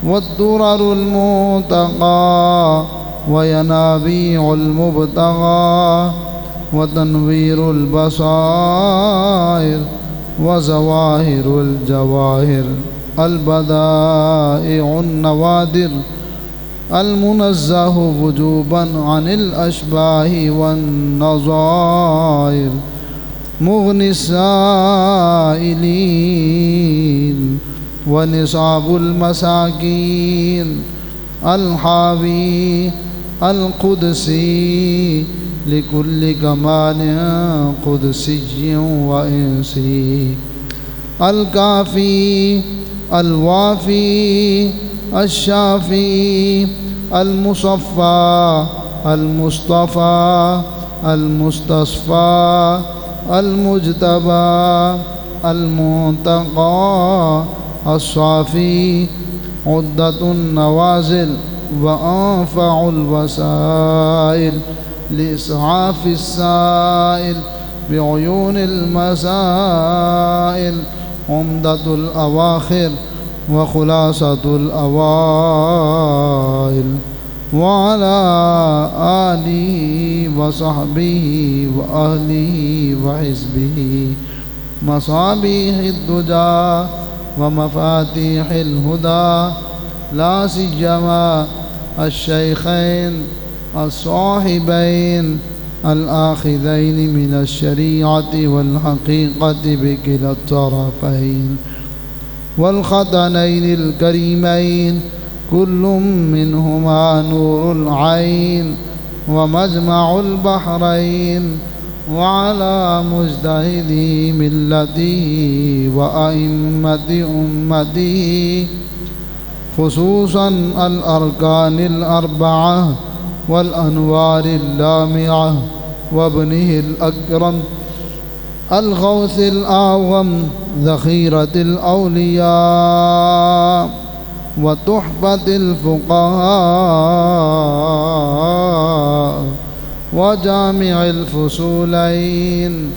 والدرر المنتقى وينابيع المبتغى وتنوير البصائر وزواهر الجواهر البدائع النوادر المنزه وجوبا عن الأشباه والنظائر مغني السائلين ونصاب المساكين الحاوي القدسي لكل كمال قدسي وإنسي الكافي الوافي الشافي المصفى المصطفى المستصفى المجتبى المنتقى الصافي عدة النوازل وأنفع الوسائل لإسعاف السائل بعيون المسائل عمدة الأواخر وخلاصة الأوائل وعلى آله وصحبه وأهله وحزبه مصابيح الدجى ومفاتيح الهدى لا سيما الشيخين الصاحبين الآخذين من الشريعة والحقيقة بكلا الطرفين والختنين الكريمين كل منهما نور العين ومجمع البحرين وعلى مجتهدي ملته وأئمة أمته خصوصا الأركان الأربعة والأنوار اللامعة وابنه الأكرم الغوث الأعظم ذخيرة الأولياء وتحفة الفقهاء وجامع الفصولين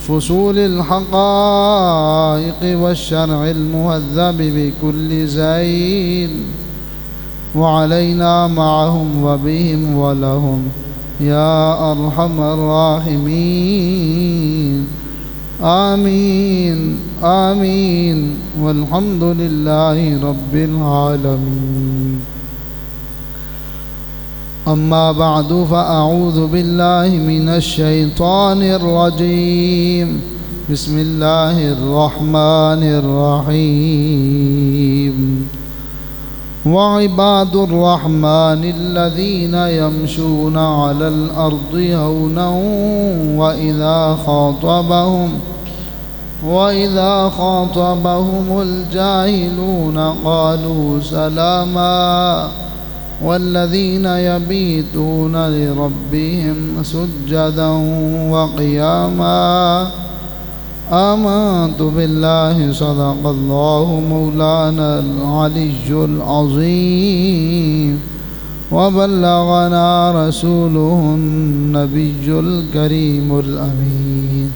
فصول الحقائق والشرع المهذب بكل زين وعلينا معهم وبهم ولهم يا أرحم الراحمين آمين آمين والحمد لله رب العالمين. أما بعد فأعوذ بالله من الشيطان الرجيم. بسم الله الرحمن الرحيم. وعباد الرحمن الذين يمشون على الأرض هونا وإذا خاطبهم الجاهلون قالوا سلاما والذين يبيتون لربهم سجدا وقياما. آمنت بالله صدق الله مولانا العلي العظيم وبلغنا رسوله النبي الكريم الأمين.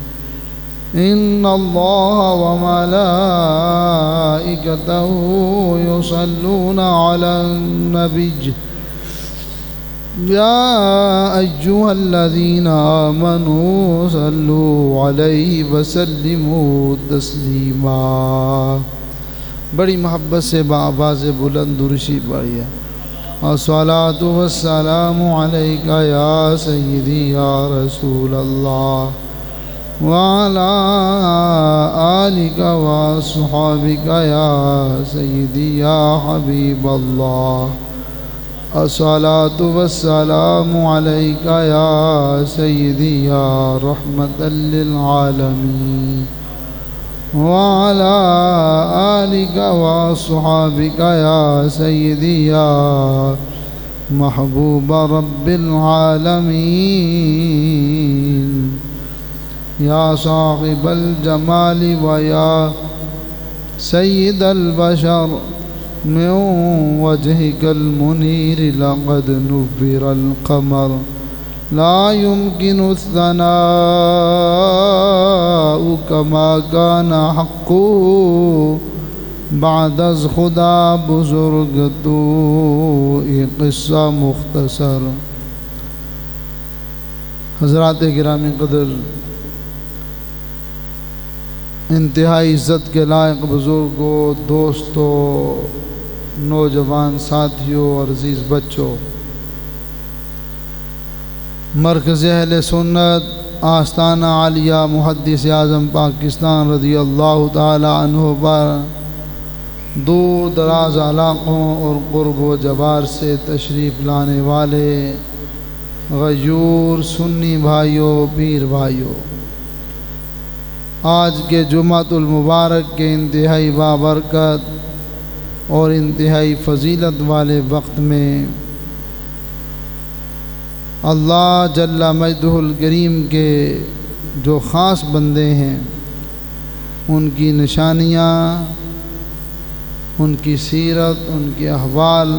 إن الله وملائكته يصلون على النبي يا أيها الذين آمنوا صلوا عليه وسلموا تسلیما. بڑی محبت سے بآواز بلند درشی پڑھیے. الصلاۃ والسلام علیک یا سیدی یا رسول اللہ وعلى آلك وصحابك يا سيدي يا حبيب الله. الصلاة والسلام عليك يا سيدي يا رحمة للعالمين وعلى آلك وصحابك يا سيدي يا محبوب رب العالمين. يا صاحب الجمال ويا سيد البشر من وجهك المنير لقد نبر القمر لا يمكن الثناء كما كان حقه بعد از خدا بزرگ تو یہ قصہ مختصر۔ حضرات گرامی قدر، انتہائی عزت کے لائق بزرگوں، دوستوں، نوجوان ساتھیوں اور عزیز بچوں، مرکز اہل سنت آستانہ عالیہ محدث اعظم پاکستان رضی اللہ تعالی عنہ پر دور دراز علاقوں اور قرب و جوار سے تشریف لانے والے غیور سنی بھائیوں، پیر بھائیوں، آج کے جمعۃ المبارک کے انتہائی بابرکت اور انتہائی فضیلت والے وقت میں اللہ جل مجدہ الکریم کے جو خاص بندے ہیں، ان کی نشانیاں، ان کی سیرت، ان کے احوال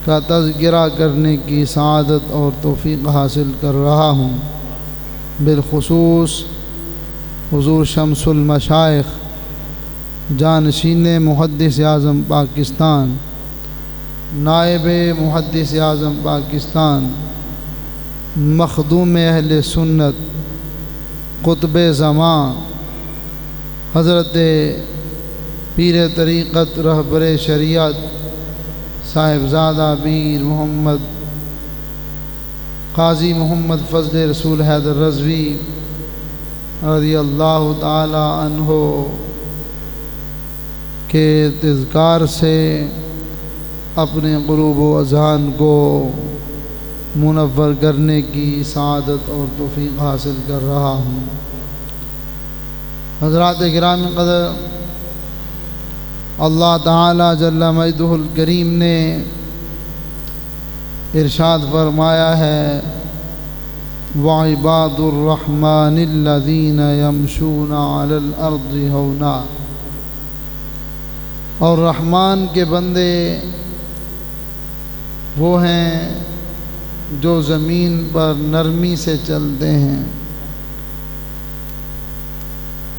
کا تذکرہ کرنے کی سعادت اور توفیق حاصل کر رہا ہوں۔ بالخصوص حضور شمس المشائخ جانشین محدث اعظم پاکستان، نائب محدث اعظم پاکستان، مخدوم اہل سنت، قطب زمان، حضرت پیر طریقت رہبر شریعت صاحبزادہ پیر محمد قاضی محمد فضل رسول حیدر رضوی رضی اللہ تعالی عنہ کے تذکار سے اپنے قلوب و اذہان کو منور کرنے کی سعادت اور توفیق حاصل کر رہا ہوں۔ حضرات گرامی قدر، اللہ تعالی جل مجدہ الکریم نے ارشاد فرمایا ہے وَعِبَادُ الرَّحْمَنِ الَّذِينَ يَمْشُونَ عَلَى الْأَرْضِ هَوْنًا، اور رحمان کے بندے وہ ہیں جو زمین پر نرمی سے چلتے ہیں۔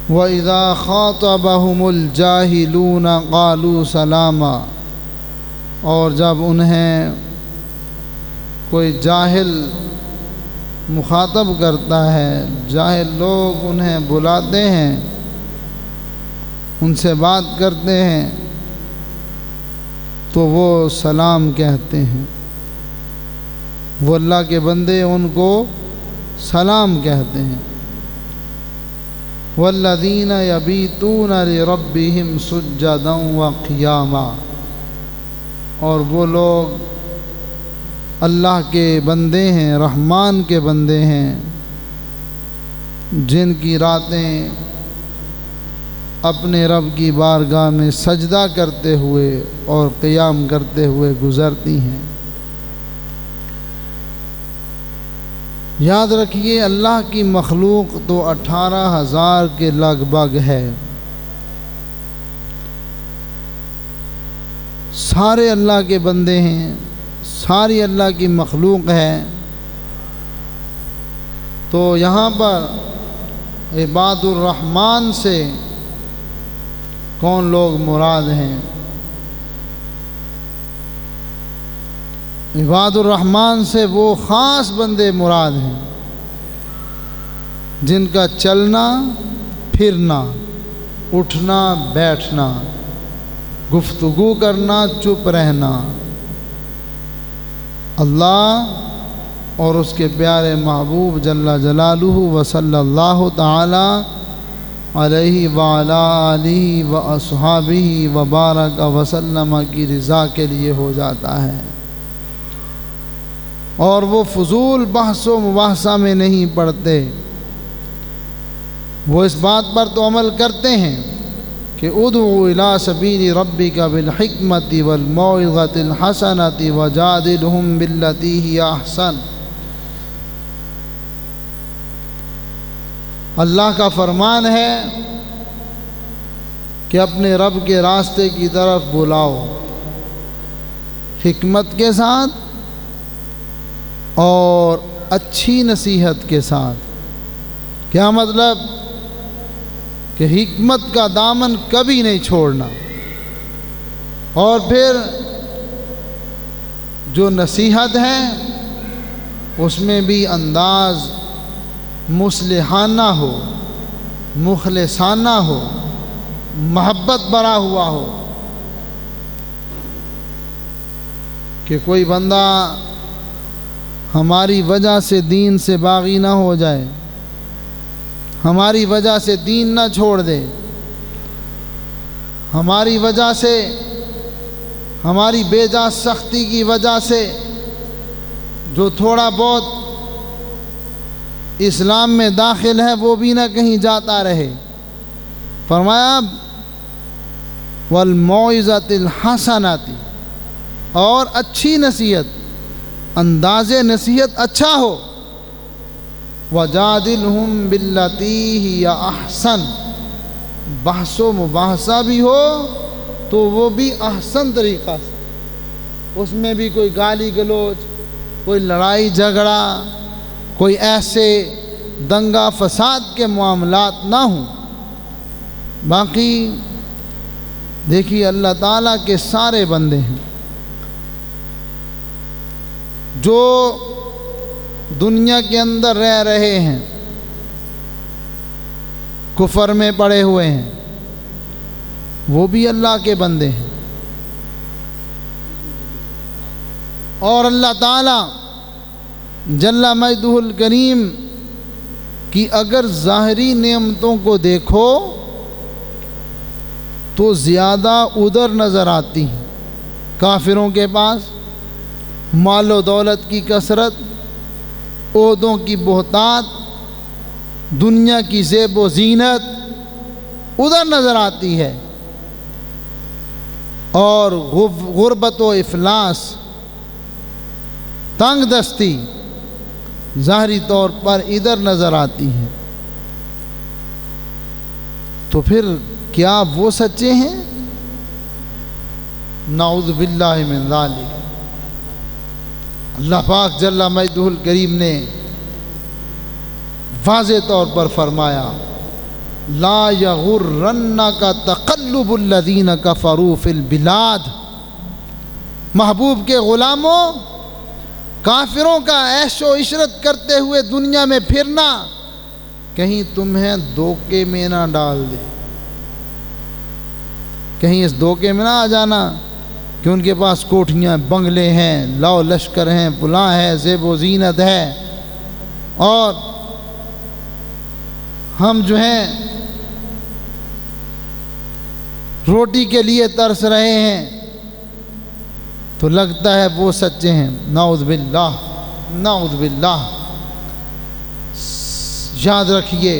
وَإِذَا خَاطَبَهُمُ الْجَاهِلُونَ قَالُوا سَلَامًا، اور جب انہیں کوئی جاہل مخاطب کرتا ہے، جاہل لوگ انہیں بلاتے ہیں، ان سے بات کرتے ہیں، تو وہ سلام کہتے ہیں۔ وہ اللہ کے بندے ان کو سلام کہتے ہیں۔ وَالَّذِينَ يَبِيتُونَ لِرَبِّهِمْ سُجَّدًا وَقِيَامًا، اور وہ لوگ اللہ کے بندے ہیں، رحمان کے بندے ہیں، جن کی راتیں اپنے رب کی بارگاہ میں سجدہ کرتے ہوئے اور قیام کرتے ہوئے گزرتی ہیں۔ یاد رکھیے، اللہ کی مخلوق تو 18,000 کے لگ بھگ ہے، سارے اللہ کے بندے ہیں، ساری اللہ کی مخلوق ہے۔ تو یہاں پر عباد الرحمن سے کون لوگ مراد ہیں؟ عباد الرحمن سے وہ خاص بندے مراد ہیں جن کا چلنا پھرنا، اٹھنا بیٹھنا، گفتگو کرنا چپ رہنا اللہ اور اس کے پیارے محبوب جل جلالہ وصلی اللہ تعالی علیہ وعلی آلہ واصحابہ وبارک وسلم کی رضا کے لیے ہو جاتا ہے، اور وہ فضول بحث و مباحثہ میں نہیں پڑتے۔ وہ اس بات پر تو عمل کرتے ہیں کہ ادعو الی سبیل ربک بالحکمۃ والموعظۃ الحسنۃ وجادلہم باللتی ہی احسن۔ اللہ کا فرمان ہے کہ اپنے رب کے راستے کی طرف بلاؤ حکمت کے ساتھ اور اچھی نصیحت کے ساتھ۔ کیا مطلب؟ کہ حکمت کا دامن کبھی نہیں چھوڑنا. اور پھر جو نصیحت ہے اس میں بھی انداز مصلحانہ ہو، مخلصانہ ہو، محبت بھرا ہوا ہو، کہ کوئی بندہ ہماری وجہ سے دین سے باغی نہ ہو جائے، ہماری وجہ سے دین نہ چھوڑ دے، ہماری وجہ سے، ہماری بے جا سختی کی وجہ سے جو تھوڑا بہت اسلام میں داخل ہے وہ بھی نہ کہیں جاتا رہے. فرمایا والموعظۃ الحسنۃ، اور اچھی نصیحت، انداز نصیحت اچھا ہو. وجادلہم باللتی ہی احسن، بحث و مباحثہ بھی ہو تو وہ بھی احسن طریقہ سے، اس میں بھی کوئی گالی گلوچ، کوئی لڑائی جھگڑا، کوئی ایسے دنگا فساد کے معاملات نہ ہوں. باقی دیکھیے اللہ تعالیٰ کے سارے بندے ہیں جو دنیا کے اندر رہ رہے ہیں، کفر میں پڑے ہوئے ہیں، وہ بھی اللہ کے بندے ہیں. اور اللہ تعالیٰ جل مجدہ الکریم کی اگر ظاہری نعمتوں کو دیکھو تو زیادہ ادھر نظر آتی ہیں. کافروں کے پاس مال و دولت کی کثرت، عہدوں کی بہتات، دنیا کی زیب و زینت ادھر نظر آتی ہے، اور غربت و افلاس، تنگ دستی ظاہری طور پر ادھر نظر آتی ہے. تو پھر کیا وہ سچے ہیں؟ نعوذ باللہ من ذالک. اللہ پاک جل مجدہ الکریم نے واضح طور پر فرمایا لا یغرنک تقلب الذین کفروا فی البلاد. محبوب کے غلاموں، کافروں کا عیش و عشرت کرتے ہوئے دنیا میں پھرنا کہیں تمہیں دھوکے میں نہ ڈال دے، کہیں اس دھوکے میں نہ آ جانا کہ ان کے پاس کوٹھیاں، بنگلے ہیں، لاؤ لشکر ہیں، فلاں ہے، زیب و زینت ہے، اور ہم جو ہیں روٹی کے لیے ترس رہے ہیں، تو لگتا ہے وہ سچے ہیں. نعوذ باللہ، نعوذ باللہ. یاد رکھیے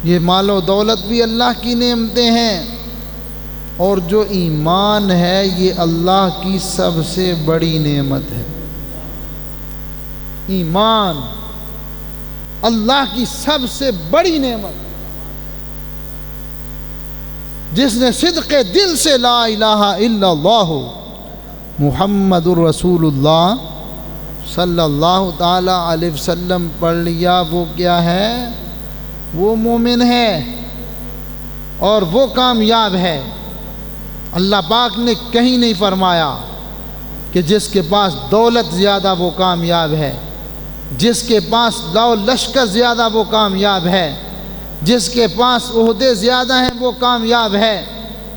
یہ مال و دولت بھی اللہ کی نعمتیں ہیں، اور جو ایمان ہے یہ اللہ کی سب سے بڑی نعمت ہے. ایمان اللہ کی سب سے بڑی نعمت. جس نے صدق دل سے لا الہ الا اللہ محمد الرسول اللہ صلی اللہ تعالی علیہ وسلم پڑھ لیا، وہ کیا ہے؟ وہ مومن ہے اور وہ کامیاب ہے. اللہ پاک نے کہیں نہیں فرمایا کہ جس کے پاس دولت زیادہ وہ کامیاب ہے، جس کے پاس لاؤ لشکر زیادہ وہ کامیاب ہے، جس کے پاس عہدے زیادہ ہیں وہ کامیاب ہے،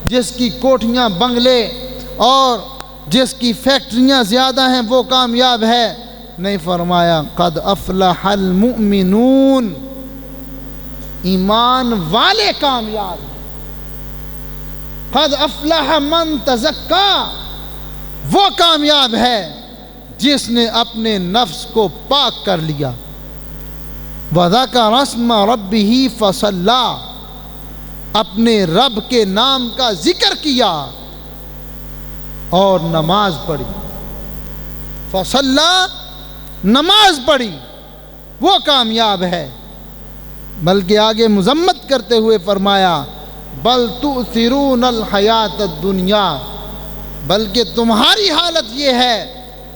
جس کی کوٹھیاں، بنگلے اور جس کی فیکٹریاں زیادہ ہیں وہ کامیاب ہے. نہیں فرمایا قد افلح المؤمنون، ایمان والے کامیاب. قد افلح من تزکا، وہ کامیاب ہے جس نے اپنے نفس کو پاک کر لیا. وَذَكَرَ اسْمَ رَبِّهِ فَصَلَّى، اپنے رب کے نام کا ذکر کیا اور نماز پڑھی. فَصَلَّى، نماز پڑھی، وہ کامیاب ہے. بلکہ آگے مذمت کرتے ہوئے فرمایا بل تؤثرون الحیات الدنیا، بلکہ تمہاری حالت یہ ہے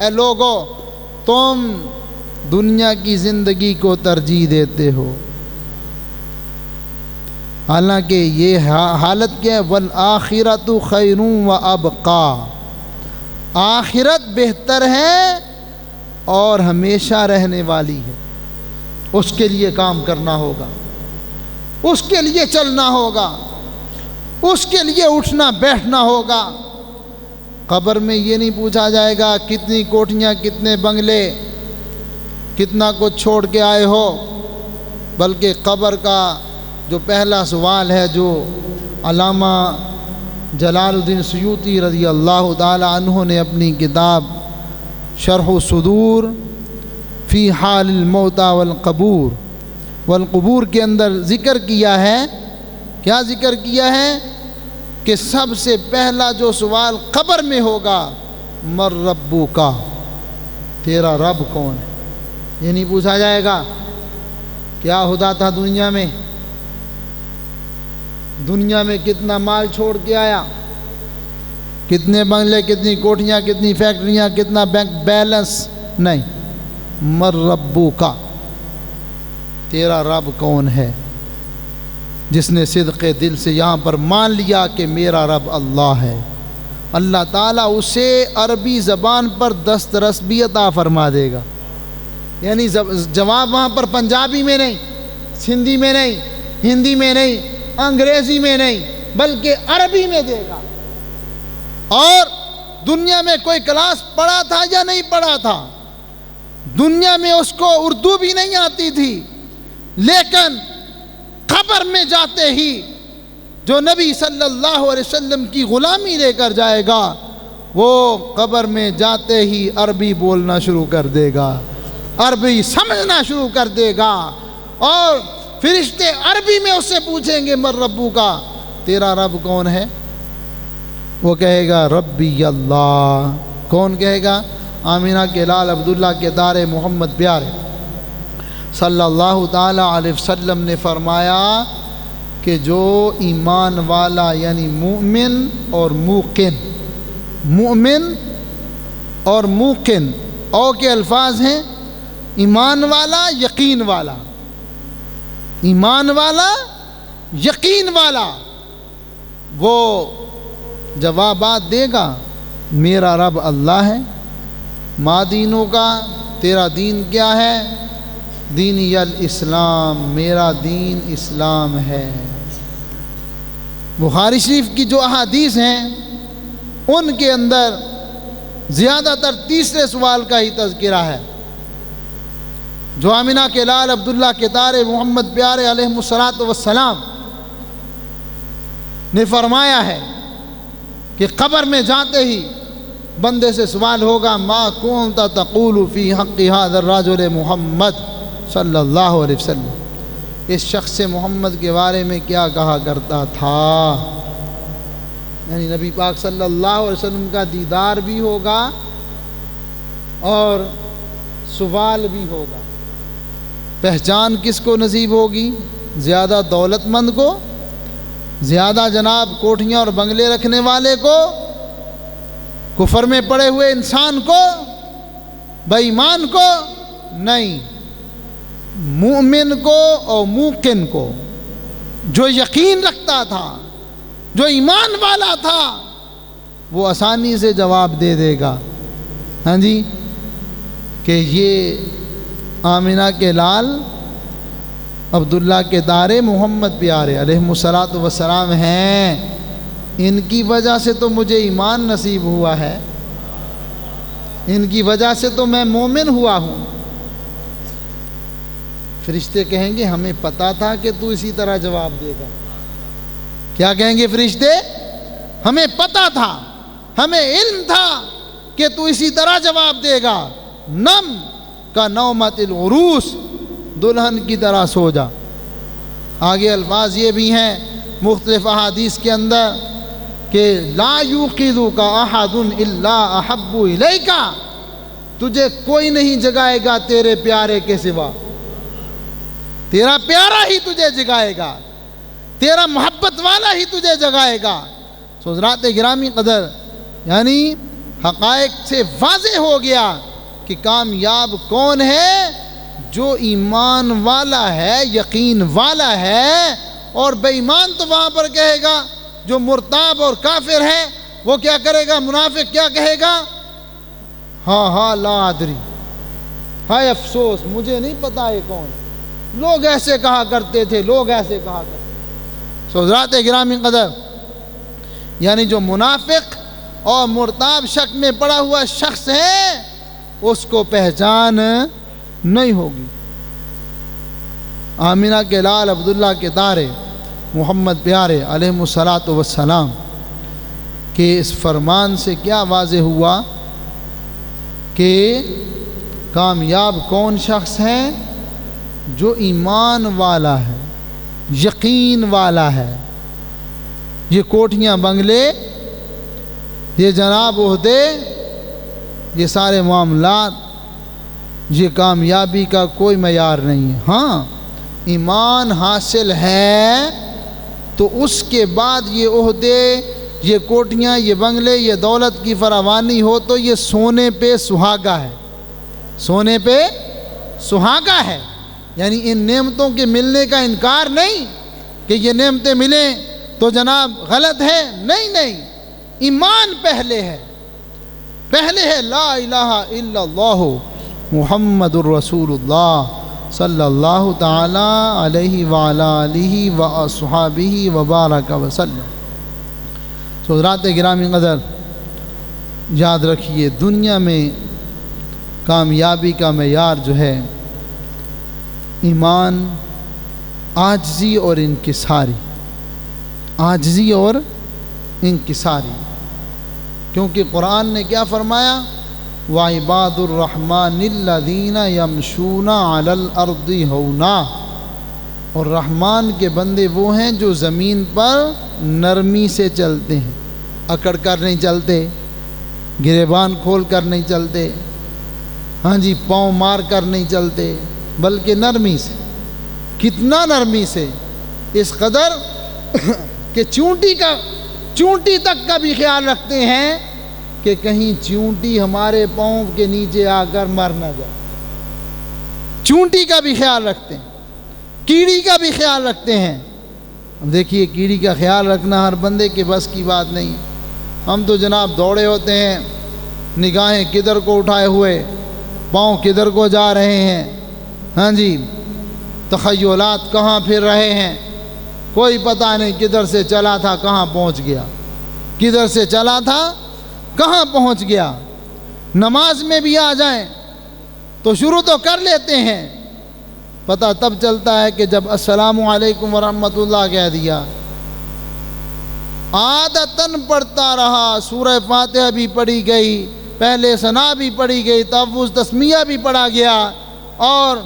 اے لوگو، تم دنیا کی زندگی کو ترجیح دیتے ہو. حالانکہ یہ حالت کیا ہے؟ والآخرۃ خیر و ابقا، آخرت بہتر ہے اور ہمیشہ رہنے والی ہے۔ اس کے لیے کام کرنا ہوگا، اس کے لیے چلنا ہوگا، اس کے لیے اٹھنا بیٹھنا ہوگا۔ قبر میں یہ نہیں پوچھا جائے گا کتنی کوٹھیاں، کتنے بنگلے، کتنا کچھ چھوڑ کے آئے ہو، بلکہ قبر کا جو پہلا سوال ہے، جو علامہ جلال الدین سیوطی رضی اللہ تعالی عنہ نے اپنی کتاب شرح الصدور فی حال الموتى والقبور کے اندر ذکر کیا ہے۔ کیا ذکر کیا ہے؟ کہ سب سے پہلا جو سوال قبر میں ہوگا، من ربک، تیرا رب کون ہے؟ یہ نہیں پوچھا جائے گا کیا ہوتا تھا دنیا میں، دنیا میں کتنا مال چھوڑ کے آیا، کتنے بنگلے، کتنی کوٹھیاں، کتنی فیکٹریاں، کتنا بینک بیلنس، نہیں، من ربک، تیرا رب کون ہے؟ جس نے صدق دل سے یہاں پر مان لیا کہ میرا رب اللہ ہے، اللہ تعالیٰ اسے عربی زبان پر دسترس بھی عطا فرما دے گا۔ یعنی جواب وہاں پر پنجابی میں نہیں، سندھی میں نہیں، ہندی میں نہیں، انگریزی میں نہیں، بلکہ عربی میں دے گا۔ اور دنیا میں کوئی کلاس پڑھا تھا یا نہیں پڑھا تھا، دنیا میں اس کو اردو بھی نہیں آتی تھی، لیکن قبر میں جاتے ہی جو نبی صلی اللہ علیہ وسلم کی غلامی لے کر جائے گا، وہ قبر میں جاتے ہی عربی بولنا شروع کر دے گا، عربی سمجھنا شروع کر دے گا، اور فرشتے عربی میں اس سے پوچھیں گے من ربک، تیرا رب کون ہے؟ وہ کہے گا ربی اللہ۔ کون کہے گا؟ آمینہ کے لال عبداللہ کے دار محمد پیارے صلی اللہ تعالی علیہ وسلم نے فرمایا کہ جو ایمان والا یعنی مومن اور موقن، مومن اور موقن، او کے الفاظ ہیں ایمان والا، یقین والا، ایمان والا، یقین والا، وہ جوابات دے گا میرا رب اللہ ہے۔ ما دینوں کا، تیرا دین کیا ہے؟ دینی الاسلام، میرا دین اسلام ہے۔ بخاری شریف کی جو احادیث ہیں ان کے اندر زیادہ تر تیسرے سوال کا ہی تذکرہ ہے، جو آمینہ کے لال عبداللہ کے دار محمد پیارے علیہ الصلوۃ والسلام نے فرمایا ہے کہ قبر میں جاتے ہی بندے سے سوال ہوگا ما کنت تقول فی حق ھذا الرجل محمد صلی اللہ علیہ وسلم، اس شخص محمد کے بارے میں کیا کہا کرتا تھا؟ یعنی نبی پاک صلی اللہ علیہ وسلم کا دیدار بھی ہوگا اور سوال بھی ہوگا۔ پہچان کس کو نصیب ہوگی؟ زیادہ دولت مند کو، زیادہ جناب کوٹھیاں اور بنگلے رکھنے والے کو، کفر میں پڑے ہوئے انسان کو، بے ایمان کو؟ نہیں، مومن کو اور موقن کو، جو یقین رکھتا تھا، جو ایمان والا تھا، وہ آسانی سے جواب دے دے گا، ہاں جی، کہ یہ آمینہ کے لال عبداللہ کے دار محمد پیارے علیہ الصلوۃ والسلام ہیں، ان کی وجہ سے تو مجھے ایمان نصیب ہوا ہے، ان کی وجہ سے تو میں مومن ہوا ہوں۔ فرشتے کہیں گے ہمیں پتا تھا کہ تو اسی طرح جواب دے گا۔ کیا کہیں گے فرشتے؟ ہمیں پتا تھا، ہمیں علم تھا کہ تو اسی طرح جواب دے گا، نم کا نومت العروس، دلہن کی طرح سو جا۔ آگے الفاظ یہ بھی ہیں مختلف احادیث کے اندر کہ لا یوقظک احد الا احب الیک، تجھے کوئی نہیں جگائے گا تیرے پیارے کے سوا، تیرا پیارا ہی تجھے جگائے گا، تیرا محبت والا ہی تجھے جگائے گا۔ حضرات گرامی قدر، یعنی حقائق سے واضح ہو گیا کہ کامیاب کون ہے؟ جو ایمان والا ہے، یقین والا ہے، اور بے ایمان تو وہاں پر کہے گا، جو مرتاب اور کافر ہے وہ کیا کرے گا؟ منافق کیا کہے گا؟ ہاں ہاں لا ادری، ہائے افسوس مجھے نہیں پتا یہ کون ہے، لوگ ایسے کہا کرتے تھے، لوگ ایسے کہا کرتے تھے۔ سو حضرات گرامی قدر، یعنی جو منافق اور مرتاب شک میں پڑا ہوا شخص ہے اس کو پہچان نہیں ہوگی۔ آمینہ کے لال عبداللہ کے دارے محمد پیارے علیہ الصلاۃ والسلام کے اس فرمان سے کیا واضح ہوا کہ کامیاب کون شخص ہے؟ جو ایمان والا ہے، یقین والا ہے۔ یہ کوٹھیاں بنگلے، یہ جناب عہدے، یہ سارے معاملات، یہ کامیابی کا کوئی معیار نہیں ہے۔ ہاں ایمان حاصل ہے تو اس کے بعد یہ عہدے، یہ کوٹھیاں، یہ بنگلے، یہ دولت کی فراوانی ہو تو یہ سونے پہ سہاگا ہے، سونے پہ سہاگا ہے۔ یعنی ان نعمتوں کے ملنے کا انکار نہیں کہ یہ نعمتیں ملیں تو جناب غلط ہے، نہیں نہیں، ایمان پہلے ہے، پہلے ہے لا الہ الا اللہ محمد الرسول اللہ صلی اللہ تعالی علیہ وعلا آلہ واصحابہ وبارک وسلم۔ حضرات گرامی قدر، یاد رکھیے دنیا میں کامیابی کا معیار جو ہے ایمان، عاجزی اور انکساری، عاجزی اور انکساری۔ کیونکہ قرآن نے کیا فرمایا؟ وَعِبَادُ الرَّحْمَنِ الَّذِينَ يَمْشُونَ عَلَى الْأَرْضِ هَوْنًا، اور رحمان کے بندے وہ ہیں جو زمین پر نرمی سے چلتے ہیں، اکڑ کر نہیں چلتے، گریبان کھول کر نہیں چلتے، ہاں جی پاؤں مار کر نہیں چلتے، بلکہ نرمی سے۔ کتنا نرمی سے؟ اس قدر کہ چونٹی تک کا بھی خیال رکھتے ہیں کہ کہیں چونٹی ہمارے پاؤں کے نیچے آ کر مر نہ جائے، چونٹی کا بھی خیال رکھتے ہیں، کیڑی کا بھی خیال رکھتے ہیں۔ اب دیکھیے کیڑی کا خیال رکھنا ہر بندے کے بس کی بات نہیں۔ ہم تو جناب دوڑے ہوتے ہیں، نگاہیں کدھر کو اٹھائے ہوئے، پاؤں کدھر کو جا رہے ہیں، ہاں جی تخیلات کہاں پھر رہے ہیں، کوئی پتہ نہیں کدھر سے چلا تھا کہاں پہنچ گیا، کدھر سے چلا تھا کہاں پہنچ گیا۔ نماز میں بھی آ جائیں تو شروع تو کر لیتے ہیں، پتہ تب چلتا ہے کہ جب السلام علیکم ورحمۃ اللہ کہہ دیا۔ عادتاً پڑھتا رہا، سورہ فاتحہ بھی پڑھی گئی، پہلے ثنا بھی پڑھی گئی، تحفظ تسمیہ بھی پڑھا گیا، اور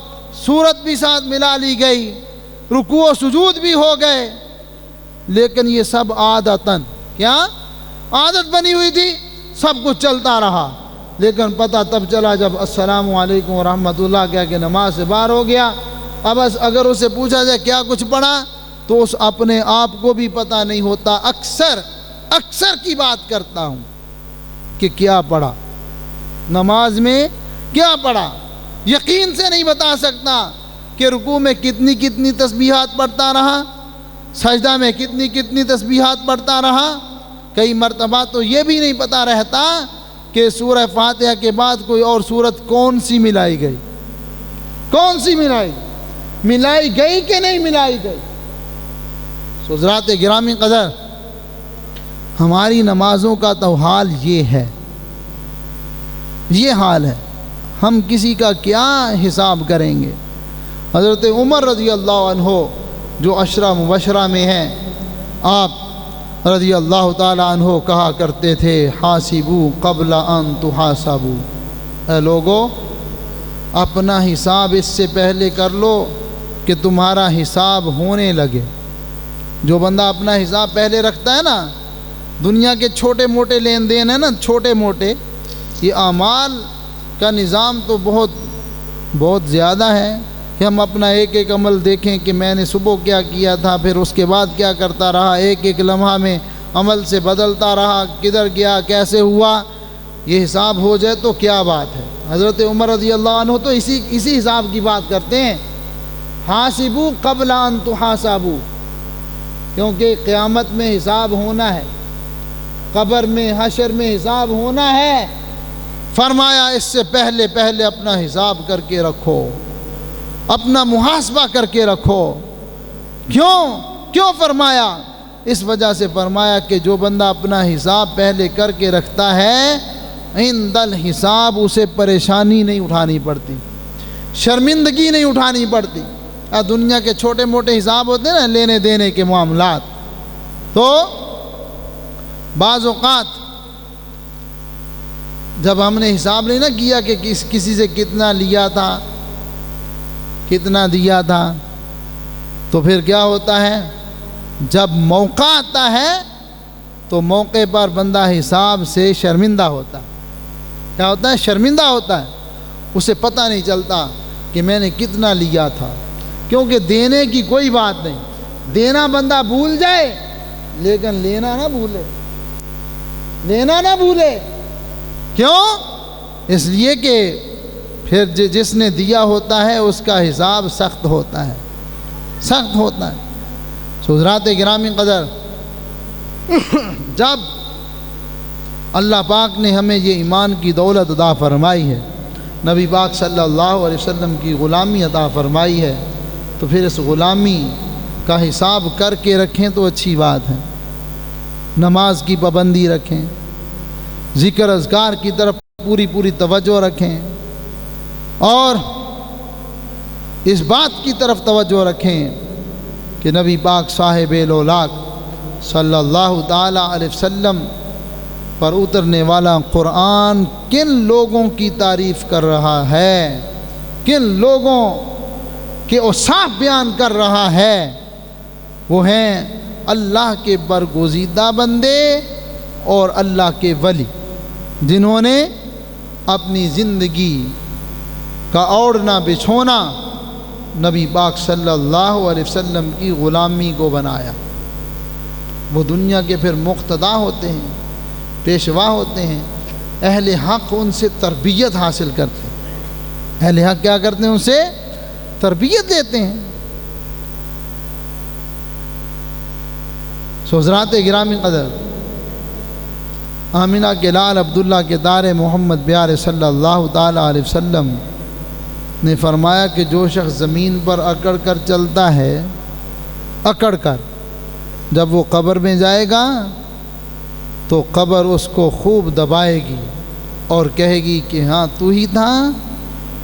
سورت بھی ساتھ ملا لی گئی، رکوع و سجود بھی ہو گئے، لیکن یہ سب عادتاً، کیا عادت بنی ہوئی تھی، سب کچھ چلتا رہا، لیکن پتہ تب چلا جب السلام علیکم ورحمۃ اللہ کہہ کے نماز سے باہر ہو گیا۔ اب اگر اسے پوچھا جائے کیا کچھ پڑھا تو اس اپنے آپ کو بھی پتہ نہیں ہوتا۔ اکثر کی بات کرتا ہوں کہ کیا پڑھا، نماز میں کیا پڑھا، یقین سے نہیں بتا سکتا کہ رکوع میں کتنی تسبیحات پڑھتا رہا، سجدہ میں کتنی تسبیحات پڑھتا رہا۔ کئی مرتبہ تو یہ بھی نہیں پتہ رہتا کہ سورہ فاتحہ کے بعد کوئی اور سورت کون سی ملائی گئی، کون سی ملائی گئی کہ نہیں ملائی گئی۔ حضرات گرامی قدر، ہماری نمازوں کا تو حال یہ ہے، یہ حال ہے، ہم کسی کا کیا حساب کریں گے۔ حضرت عمر رضی اللہ عنہ جو عشرہ مبشرہ میں ہیں، آپ رضی اللہ تعالی عنہ کہا کرتے تھے حاسبو قبل ان تحاسبو، اے لوگو اپنا حساب اس سے پہلے کر لو کہ تمہارا حساب ہونے لگے۔ جو بندہ اپنا حساب پہلے رکھتا ہے نا، دنیا کے چھوٹے موٹے لین دین ہیں نا، چھوٹے موٹے، یہ اعمال کا نظام تو بہت زیادہ ہے کہ ہم اپنا ایک عمل دیکھیں کہ میں نے صبح کیا کیا تھا، پھر اس کے بعد کیا کرتا رہا، ایک لمحہ میں عمل سے بدلتا رہا، کدھر گیا، کیسے ہوا، یہ حساب ہو جائے تو کیا بات ہے۔ حضرت عمر رضی اللہ عنہ تو اسی حساب کی بات کرتے ہیں، حاسبو قبل ان تحاسبو، کیونکہ قیامت میں حساب ہونا ہے، قبر میں حشر میں حساب ہونا ہے۔ فرمایا اس سے پہلے پہلے اپنا حساب کر کے رکھو، اپنا محاسبہ کر کے رکھو۔ کیوں فرمایا؟ اس وجہ سے فرمایا کہ جو بندہ اپنا حساب پہلے کر کے رکھتا ہے، عند الحساب اسے پریشانی نہیں اٹھانی پڑتی، شرمندگی نہیں اٹھانی پڑتی۔ دنیا کے چھوٹے موٹے حساب ہوتے ہیں نا، لینے دینے کے معاملات، تو بعض اوقات جب ہم نے حساب نہیں نہ کیا کہ کسی سے کتنا لیا تھا، کتنا دیا تھا، تو پھر کیا ہوتا ہے؟ جب موقع آتا ہے تو موقع پر بندہ حساب سے شرمندہ ہوتا ہے۔ کیا ہوتا ہے؟ شرمندہ ہوتا ہے، اسے پتہ نہیں چلتا کہ میں نے کتنا لیا تھا، کیونکہ دینے کی کوئی بات نہیں، دینا بندہ بھول جائے لیکن لینا نہ بھولے، لینا نہ بھولے۔ کیوں؟ اس لیے کہ پھر جس نے دیا ہوتا ہے اس کا حساب سخت ہوتا ہے، سخت ہوتا ہے۔ حضرات گرامی قدر، جب اللہ پاک نے ہمیں یہ ایمان کی دولت عطا فرمائی ہے، نبی پاک صلی اللہ علیہ وسلم کی غلامی عطا فرمائی ہے، تو پھر اس غلامی کا حساب کر کے رکھیں تو اچھی بات ہے۔ نماز کی پابندی رکھیں، ذکر اذکار کی طرف پوری توجہ رکھیں، اور اس بات کی طرف توجہ رکھیں کہ نبی پاک صاحب لولاک صلی اللہ تعالی علیہ وسلم پر اترنے والا قرآن کن لوگوں کی تعریف کر رہا ہے، کن لوگوں کے اوصاف بیان کر رہا ہے۔ وہ ہیں اللہ کے برگزیدہ بندے اور اللہ کے ولی، جنہوں نے اپنی زندگی کا اوڑھنا بچھونا نبی پاک صلی اللہ علیہ وسلم کی غلامی کو بنایا۔ وہ دنیا کے پھر مقتدا ہوتے ہیں، پیشوا ہوتے ہیں، اہل حق ان سے تربیت حاصل کرتے ہیں۔ اہل حق کیا کرتے ہیں؟ ان سے تربیت لیتے ہیں۔ حضرات گرامی قدر، آمینہ کے لال عبداللہ کے دار محمد پیارے صلی اللہ تعالی علیہ وسلم نے فرمایا کہ جو شخص زمین پر اکڑ کر چلتا ہے، اکڑ کر، جب وہ قبر میں جائے گا تو قبر اس کو خوب دبائے گی اور کہے گی کہ ہاں تو ہی تھا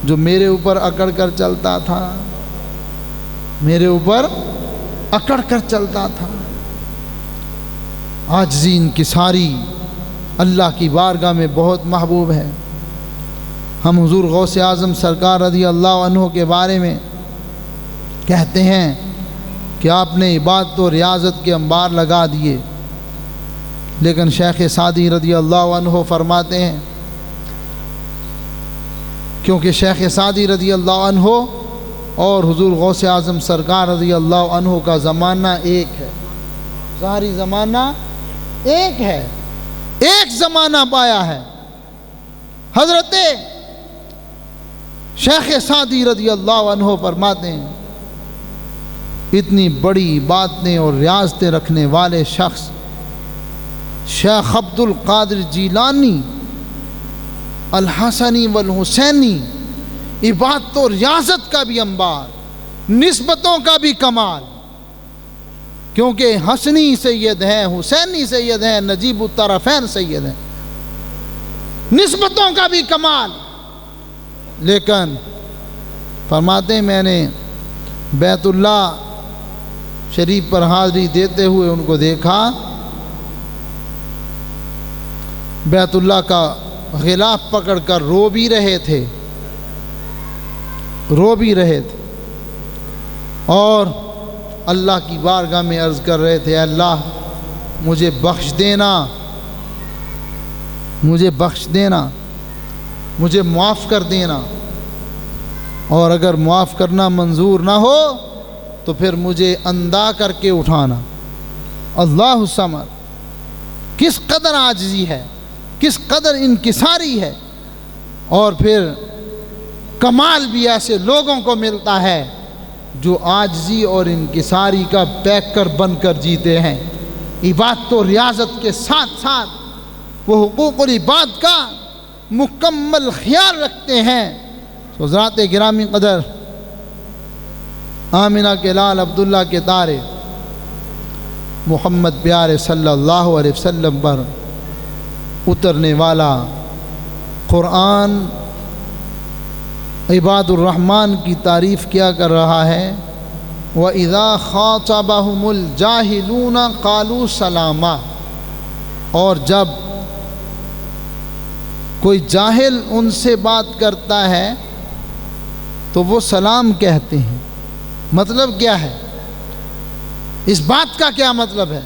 جو میرے اوپر اکڑ کر چلتا تھا، میرے اوپر اکڑ کر چلتا تھا۔ عاجزی انکساری اللہ کی بارگاہ میں بہت محبوب ہے۔ ہم حضور غوث اعظم سرکار رضی اللہ عنہ کے بارے میں کہتے ہیں کہ آپ نے عبادت و ریاضت کے انبار لگا دیے، لیکن شیخ سعدی رضی اللہ عنہ فرماتے ہیں، کیونکہ شیخ سعدی رضی اللہ عنہ اور حضور غوث اعظم سرکار رضی اللہ عنہ کا زمانہ ایک ہے، ظاہری زمانہ ایک ہے، ایک زمانہ پایا ہے۔ حضرت شیخ سعدی رضی اللہ عنہ فرماتے ہیں، اتنی بڑی باتیں اور ریاضتیں رکھنے والے شخص شیخ عبد القادر جیلانی الحسنی والحسینی، عبادت و ریاضت کا بھی انبار، نسبتوں کا بھی کمال، کیونکہ حسنی سید ہیں، حسینی سید ہیں، نجیب الطرفین سید ہیں، نسبتوں کا بھی کمال۔ لیکن فرماتے ہیں میں نے بیت اللہ شریف پر حاضری دیتے ہوئے ان کو دیکھا، بیت اللہ کا غلاف پکڑ کر رو بھی رہے تھے، رو بھی رہے تھے، اور اللہ کی بارگاہ میں عرض کر رہے تھے، اے اللہ مجھے بخش دینا، مجھے بخش دینا، مجھے معاف کر دینا، اور اگر معاف کرنا منظور نہ ہو تو پھر مجھے اندھا کر کے اٹھانا۔ اللہ الصمد، کس قدر عاجزی ہے، کس قدر انکساری ہے، اور پھر کمال بھی ایسے لوگوں کو ملتا ہے جو عاجزی اور انکساری کا پیکر بن کر جیتے ہیں، عبادت و ریاضت کے ساتھ ساتھ وہ حقوق العباد کا مکمل خیال رکھتے ہیں۔ حضرات گرامی قدر، آمنہ کے لال عبداللہ کے تارے محمد پیارے صلی اللہ علیہ وسلم پر اترنے والا قرآن عباد الرحمن کی تعریف کیا کر رہا ہے، وَإِذَا خَاطَبَهُمُ الْجَاهِلُونَ قَالُوا سَلَامًا، اور جب کوئی جاہل ان سے بات کرتا ہے تو وہ سلام کہتے ہیں۔ مطلب کیا ہے؟ اس بات کا کیا مطلب ہے؟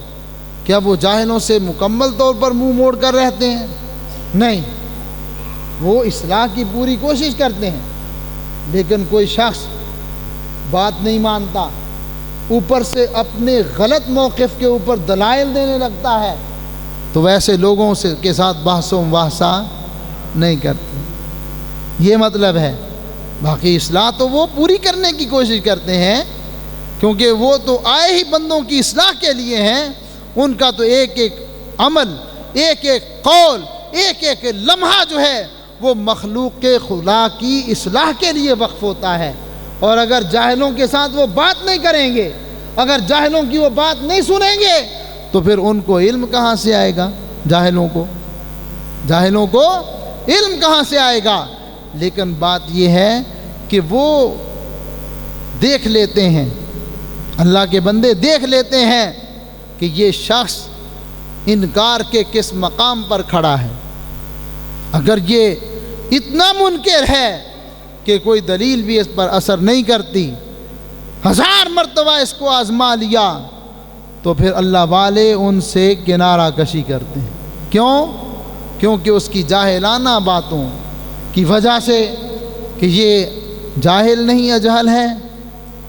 کیا وہ جاہلوں سے مکمل طور پر منہ موڑ کر رہتے ہیں؟ نہیں، وہ اصلاح کی پوری کوشش کرتے ہیں، لیکن کوئی شخص بات نہیں مانتا، اوپر سے اپنے غلط موقف کے اوپر دلائل دینے لگتا ہے، تو ویسے لوگوں کے ساتھ بحث و مباحثہ نہیں کرتے۔ یہ مطلب ہے۔ باقی اصلاح تو وہ پوری کرنے کی کوشش کرتے ہیں، کیونکہ وہ تو آئے ہی بندوں کی اصلاح کے لیے ہیں۔ ان کا تو ایک ایک عمل، ایک ایک قول، ایک ایک لمحہ جو ہے وہ مخلوق کے خدا کی اصلاح کے لیے وقف ہوتا ہے۔ اور اگر جاہلوں کے ساتھ وہ بات نہیں کریں گے، اگر جاہلوں کی وہ بات نہیں سنیں گے، تو پھر ان کو علم کہاں سے آئے گا؟ جاہلوں کو علم کہاں سے آئے گا؟ لیکن بات یہ ہے کہ وہ دیکھ لیتے ہیں، اللہ کے بندے دیکھ لیتے ہیں کہ یہ شخص انکار کے کس مقام پر کھڑا ہے۔ اگر یہ اتنا منکر ہے کہ کوئی دلیل بھی اس پر اثر نہیں کرتی، 1000 مرتبہ اس کو آزما لیا، تو پھر اللہ والے ان سے کنارہ کشی کرتے ہیں۔ کیونکہ اس کی جاہلانہ باتوں کی وجہ سے کہ یہ جاہل نہیں اجہل ہے،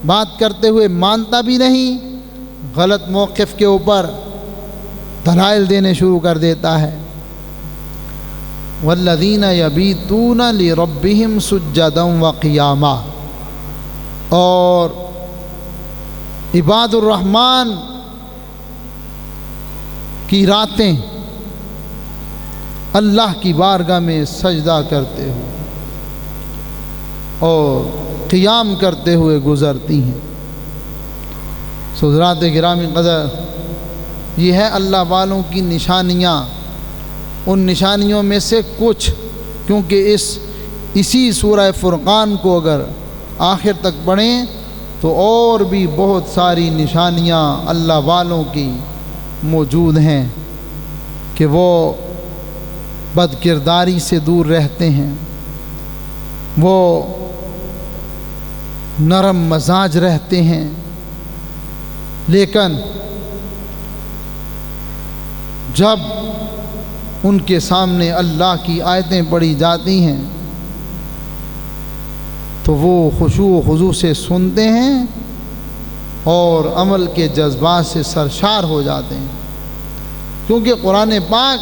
بات کرتے ہوئے مانتا بھی نہیں، غلط موقف کے اوپر دلائل دینے شروع کر دیتا ہے۔ والذین یبیتون لربہم سجدا وقیاما، اور عباد الرحمن کی راتیں اللہ کی بارگاہ میں سجدہ کرتے ہوئے اور قیام کرتے ہوئے گزرتی ہیں۔ حضرات گرامی قدر، یہ ہے اللہ والوں کی نشانیاں۔ ان نشانیوں میں سے کچھ، کیونکہ اسی سورہ فرقان کو اگر آخر تک پڑھیں تو اور بھی بہت ساری نشانیاں اللہ والوں کی موجود ہیں کہ وہ بد کرداری سے دور رہتے ہیں، وہ نرم مزاج رہتے ہیں، لیکن جب ان کے سامنے اللہ کی آیتیں پڑھی جاتی ہیں تو وہ خشوع و خضوع سے سنتے ہیں اور عمل کے جذبات سے سرشار ہو جاتے ہیں۔ کیونکہ قرآن پاک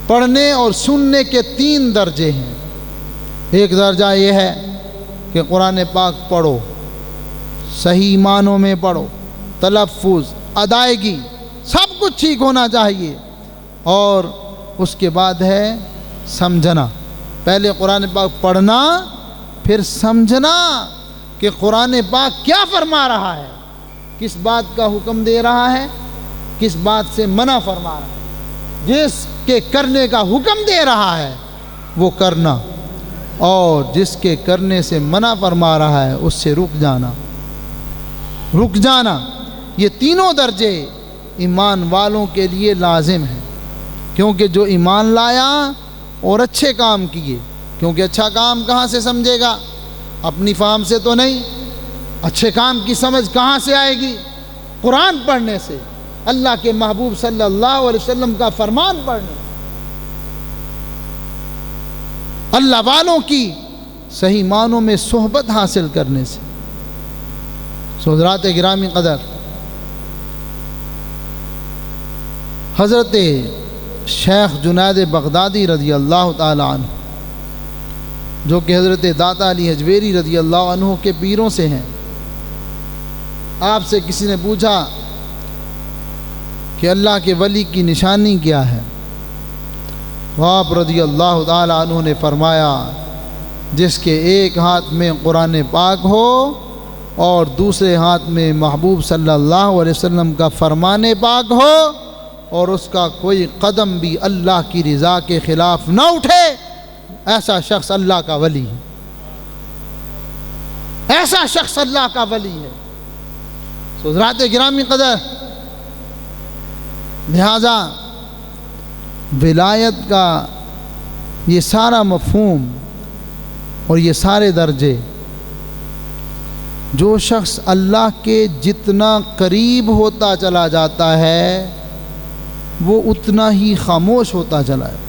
پڑھنے اور سننے کے 3 درجے ہیں۔ ایک درجہ یہ ہے کہ قرآن پاک پڑھو، صحیح معنوں میں پڑھو، تلفظ، ادائیگی سب کچھ ٹھیک ہونا چاہیے، اور اس کے بعد ہے سمجھنا۔ پہلے قرآن پاک پڑھنا، پھر سمجھنا کہ قرآن پاک کیا فرما رہا ہے، کس بات کا حکم دے رہا ہے، کس بات سے منع فرما رہا ہے۔ جس کے کرنے کا حکم دے رہا ہے وہ کرنا، اور جس کے کرنے سے منع فرما رہا ہے اس سے رک جانا۔ یہ تینوں درجے ایمان والوں کے لیے لازم ہیں، کیونکہ جو ایمان لایا اور اچھے کام کیے، کیونکہ اچھا کام کہاں سے سمجھے گا؟ اپنی فہم سے تو نہیں۔ اچھے کام کی سمجھ کہاں سے آئے گی؟ قرآن پڑھنے سے، اللہ کے محبوب صلی اللہ علیہ وسلم کا فرمان پڑھنے، اللہ والوں کی صحیح معنوں میں صحبت حاصل کرنے سے۔ حضرات گرامی قدر، حضرت شیخ جنید بغدادی رضی اللہ تعالی عنہ، جو کہ حضرت داتا علی حجویری رضی اللہ عنہ کے پیروں سے ہیں، آپ سے کسی نے پوچھا کہ اللہ کے ولی کی نشانی کیا ہے؟ تو آپ رضی اللہ تعالیٰ عنہ نے فرمایا جس کے ایک ہاتھ میں قرآن پاک ہو اور دوسرے ہاتھ میں محبوب صلی اللہ علیہ وسلم کا فرمان پاک ہو اور اس کا کوئی قدم بھی اللہ کی رضا کے خلاف نہ اٹھے، ایسا شخص اللہ کا ولی ہے، ایسا شخص اللہ کا ولی ہے۔ حضرات گرامی قدر، لہذا ولایت کا یہ سارا مفہوم اور یہ سارے درجے، جو شخص اللہ کے جتنا قریب ہوتا چلا جاتا ہے وہ اتنا ہی خاموش ہوتا چلا ہے،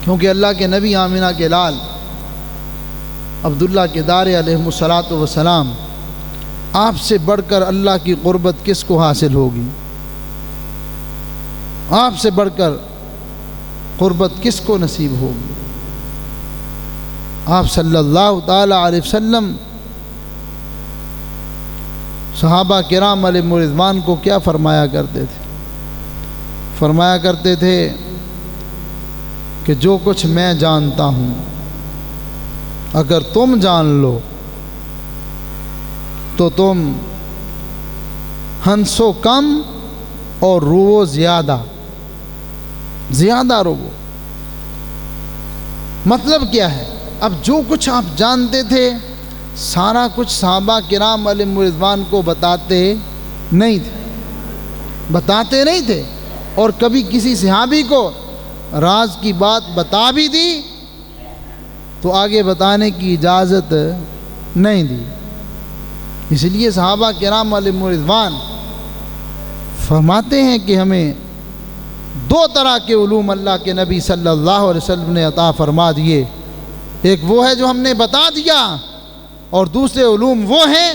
کیونکہ اللہ کے نبی آمنہ کے لال عبداللہ کے دار علیہ الصلاۃ والسلام، آپ سے بڑھ کر اللہ کی قربت کس کو حاصل ہوگی؟ آپ سے بڑھ کر قربت کس کو نصیب ہوگی؟ آپ صلی اللہ تعالی علیہ وسلم صحابہ کرام علیہ رضوان کو کیا فرمایا کرتے تھے؟ فرمایا کرتے تھے کہ جو کچھ میں جانتا ہوں اگر تم جان لو تو تم ہنسو کم اور رو زیادہ رو۔ مطلب کیا ہے؟ اب جو کچھ آپ جانتے تھے سارا کچھ صحابہ کرام علیہ رضوان کو بتاتے نہیں تھے، اور کبھی کسی صحابی کو راز کی بات بتا بھی دی تو آگے بتانے کی اجازت نہیں دی۔ اس لیے صحابہ کرام علیہ رضوان فرماتے ہیں کہ ہمیں دو طرح کے علوم اللہ کے نبی صلی اللہ علیہ وسلم نے عطا فرما دیے، ایک وہ ہے جو ہم نے بتا دیا، اور دوسرے علوم وہ ہیں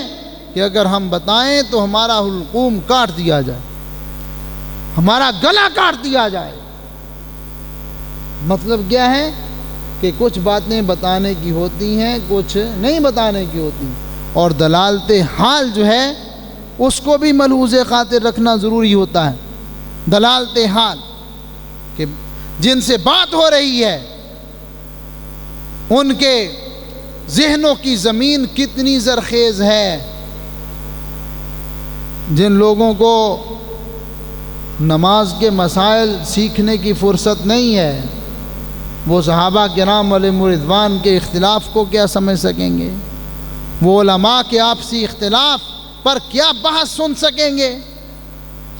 کہ اگر ہم بتائیں تو ہمارا حلقوم کاٹ دیا جائے، ہمارا گلا کاٹ دیا جائے۔ مطلب کیا ہے کہ کچھ باتیں بتانے کی ہوتی ہیں، کچھ نہیں بتانے کی ہوتی، اور دلالت حال جو ہے اس کو بھی ملحوظ خاطر رکھنا ضروری ہوتا ہے۔ دلالت حال کہ جن سے بات ہو رہی ہے ان کے ذہنوں کی زمین کتنی زرخیز ہے۔ جن لوگوں کو نماز کے مسائل سیکھنے کی فرصت نہیں ہے وہ صحابہ کرام علیہ رضوان کے اختلاف کو کیا سمجھ سکیں گے؟ وہ علماء کے آپسی اختلاف پر کیا بحث سن سکیں گے؟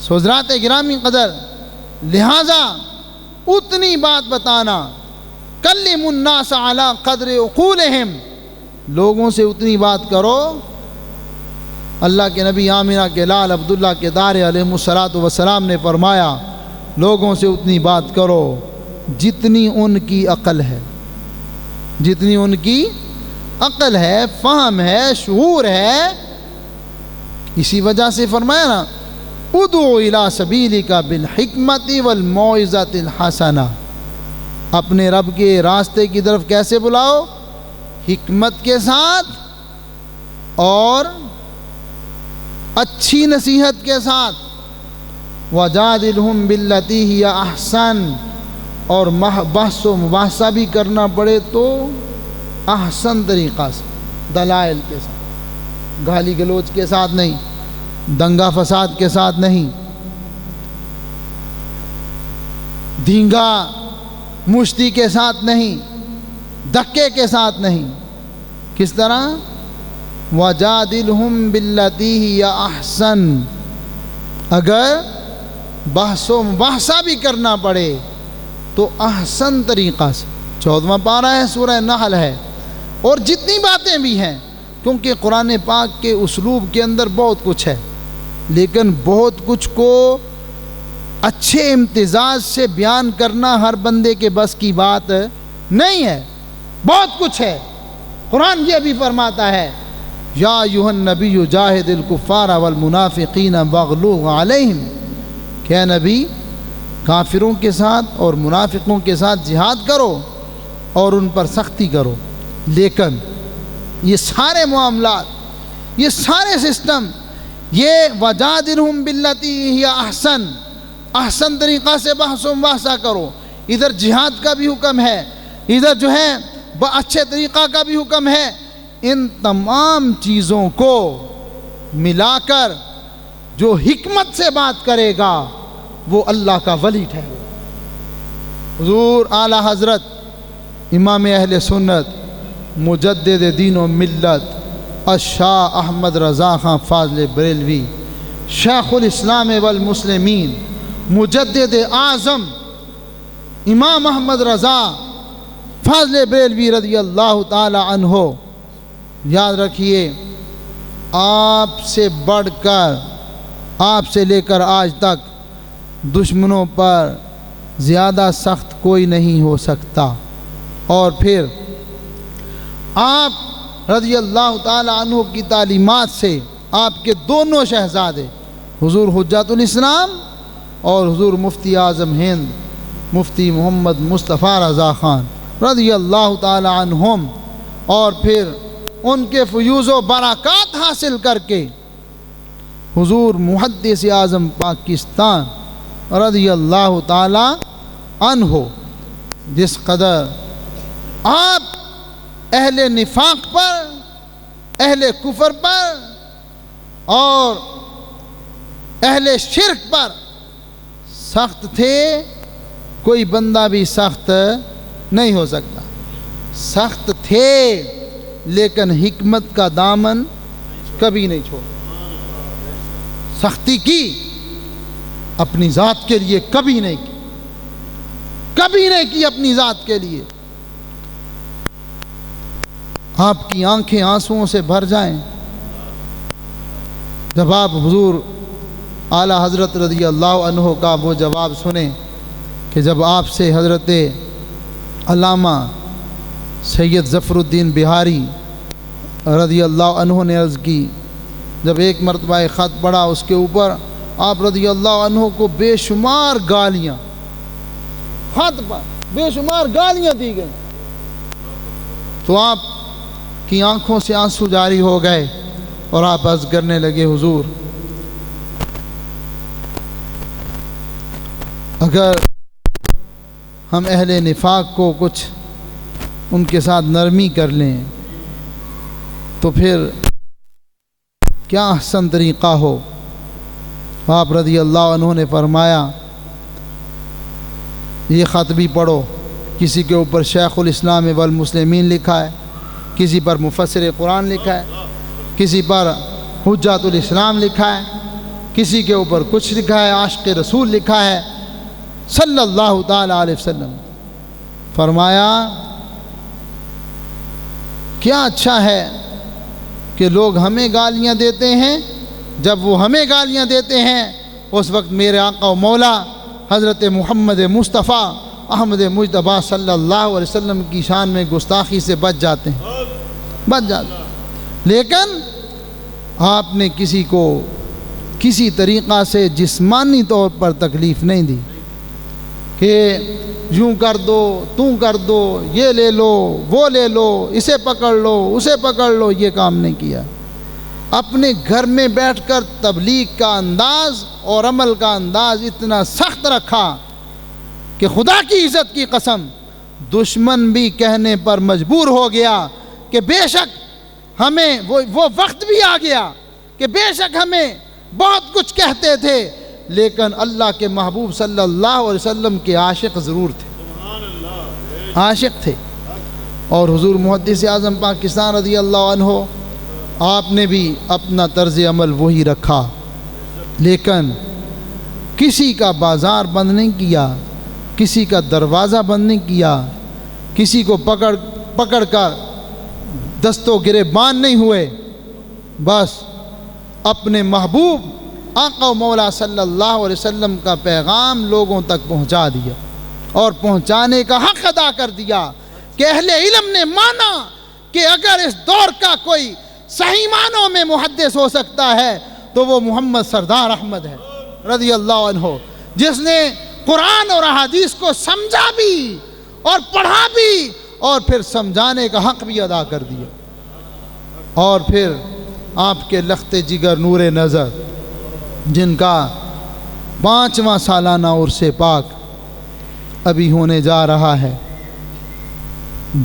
حضرات گرامی قدر، لہذا اتنی بات بتانا، کلم الناس علی قدر عقولہم، لوگوں سے اتنی بات کرو۔ اللہ کے نبی آمنہ کے لال عبداللہ کے دار علیہ الصلاۃ والسلام نے فرمایا لوگوں سے اتنی بات کرو جتنی ان کی عقل ہے، جتنی ان کی عقل ہے، فہم ہے، شعور ہے۔ اسی وجہ سے فرمایا نا، ادعو الی سبیلک بالحکمت والموعظۃ الحسنہ، اپنے رب کے راستے کی طرف کیسے بلاؤ؟ حکمت کے ساتھ اور اچھی نصیحت کے ساتھ۔ وجادلہم باللتی ہی احسن، اور بحث و مباحثہ بھی کرنا پڑے تو احسن طریقہ سے، دلائل کے ساتھ، گالی گلوچ کے ساتھ نہیں، دنگا فساد کے ساتھ نہیں، دھینگا مشتی کے ساتھ نہیں، دھکے کے ساتھ نہیں۔ کس طرح؟ وَجَادِلْهُمْ بِالَّتِي هِيَ أَحْسَنُ، اگر بحث و مباحثہ بھی کرنا پڑے تو احسن طریقہ سے۔ 14واں پارہ ہے، سورہ نحل ہے، اور جتنی باتیں بھی ہیں، کیونکہ قرآن پاک کے اسلوب کے اندر بہت کچھ ہے، لیکن بہت کچھ کو اچھے امتزاج سے بیان کرنا ہر بندے کے بس کی بات نہیں ہے، بہت کچھ ہے۔ قرآن یہ بھی فرماتا ہے یا ایھا النبی جاہد الکفار والمنافقین واغلظ علیہم، کہ اے نبی کافروں کے ساتھ اور منافقوں کے ساتھ جہاد کرو اور ان پر سختی کرو۔ لیکن یہ سارے معاملات یہ سارے سسٹم، یہ وَجَادِلْهُمْ بِالَّتِي هِيَ احسن طریقہ سے بحث و مباحثہ کرو. ادھر جہاد کا بھی حکم ہے، ادھر جو ہے اچھے طریقہ کا بھی حکم ہے. ان تمام چیزوں کو ملا کر جو حکمت سے بات کرے گا وہ اللہ کا ولی ٹھہرے. حضور اعلیٰ حضرت امام اہل سنت مجدد دین و ملت الشاہ احمد رضا خان فاضل بریلوی شیخ الاسلام والمسلمین مجدد اعظم امام احمد رضا فاضل بریلوی رضی اللہ تعالی عنہ، یاد رکھیے آپ سے بڑھ کر، آپ سے لے کر آج تک دشمنوں پر زیادہ سخت کوئی نہیں ہو سکتا. اور پھر آپ رضی اللہ تعالی عنہ کی تعلیمات سے آپ کے دونوں شہزادے حضور حجت الاسلام اور حضور مفتی اعظم ہند مفتی محمد مصطفیٰ رضا خان رضی اللہ تعالی عنہم، اور پھر ان کے فیوز و برکات حاصل کر کے حضور محدث اعظم پاکستان رضی اللہ تعالی عنہ، جس قدر آپ اہل نفاق پر، اہل کفر پر اور اہل شرک پر سخت تھے، کوئی بندہ بھی سخت نہیں ہو سکتا. سخت تھے لیکن حکمت کا دامن کبھی نہیں چھوڑا. سختی کی اپنی ذات کے لیے کبھی نہیں کی، کبھی نہیں کی اپنی ذات کے لیے. آپ کی آنکھیں آنسوؤں سے بھر جائیں جب آپ حضور اعلیٰ حضرت رضی اللہ عنہ کا وہ جواب سنیں کہ جب آپ سے حضرت علامہ سید ظفر الدین بہاری رضی اللہ عنہ نے عرض کی، جب ایک مرتبہ خط پڑھا اس کے اوپر آپ رضی اللہ عنہ کو بے شمار گالیاں، خط پر بے شمار گالیاں دی گئیں، تو آپ کی آنکھوں سے آنسو جاری ہو گئے اور آپ عرض کرنے لگے، حضور اگر ہم اہل نفاق کو کچھ ان کے ساتھ نرمی کر لیں تو پھر کیا احسن طریقہ ہو. آپ رضی اللہ عنہ نے فرمایا یہ خط بھی پڑھو، کسی کے اوپر شیخ الاسلام والمسلمین لکھا ہے، کسی پر مفسر قرآن لکھا ہے، کسی پر حجت الاسلام لکھا ہے، کسی کے اوپر کچھ لکھا ہے، عاشق رسول لکھا ہے صلی اللہ تعالی علیہ وسلم. فرمایا کیا اچھا ہے کہ لوگ ہمیں گالیاں دیتے ہیں، جب وہ ہمیں گالیاں دیتے ہیں اس وقت میرے آقا و مولا حضرت محمد مصطفیٰ احمد مجتبیٰ صلی اللہ علیہ وسلم کی شان میں گستاخی سے بچ جاتے ہیں، بچ جاتے ہیں. لیکن آپ نے کسی کو کسی طریقہ سے جسمانی طور پر تکلیف نہیں دی کہ یوں کر دو، توں کر دو، یہ لے لو، وہ لے لو، اسے پکڑ لو، اسے پکڑ لو، یہ کام نہیں کیا. اپنے گھر میں بیٹھ کر تبلیغ کا انداز اور عمل کا انداز اتنا سخت رکھا کہ خدا کی عزت کی قسم دشمن بھی کہنے پر مجبور ہو گیا کہ بے شک ہمیں وہ وقت بھی آ گیا کہ بے شک ہمیں بہت کچھ کہتے تھے لیکن اللہ کے محبوب صلی اللہ علیہ وسلم کے عاشق ضرور تھے، عاشق تھے. اور حضور محدث اعظم پاکستان رضی اللہ عنہ آپ نے بھی اپنا طرز عمل وہی رکھا، لیکن کسی کا بازار بند نہیں کیا، کسی کا دروازہ بند نہیں کیا، کسی کو پکڑ کر دستوں گریبان نہیں ہوئے، بس اپنے محبوب آقا و مولا صلی اللہ علیہ وسلم کا پیغام لوگوں تک پہنچا دیا اور پہنچانے کا حق ادا کر دیا کہ اہل علم نے مانا کہ اگر اس دور کا کوئی صحیح معنوں میں محدث ہو سکتا ہے تو وہ محمد سردار احمد ہے رضی اللہ عنہ، جس نے قرآن اور احادیث کو سمجھا بھی اور پڑھا بھی اور پھر سمجھانے کا حق بھی ادا کر دیا. اور پھر آپ کے لخت جگر نور نظر، جن کا 5واں سالانہ عرس پاک ابھی ہونے جا رہا ہے۔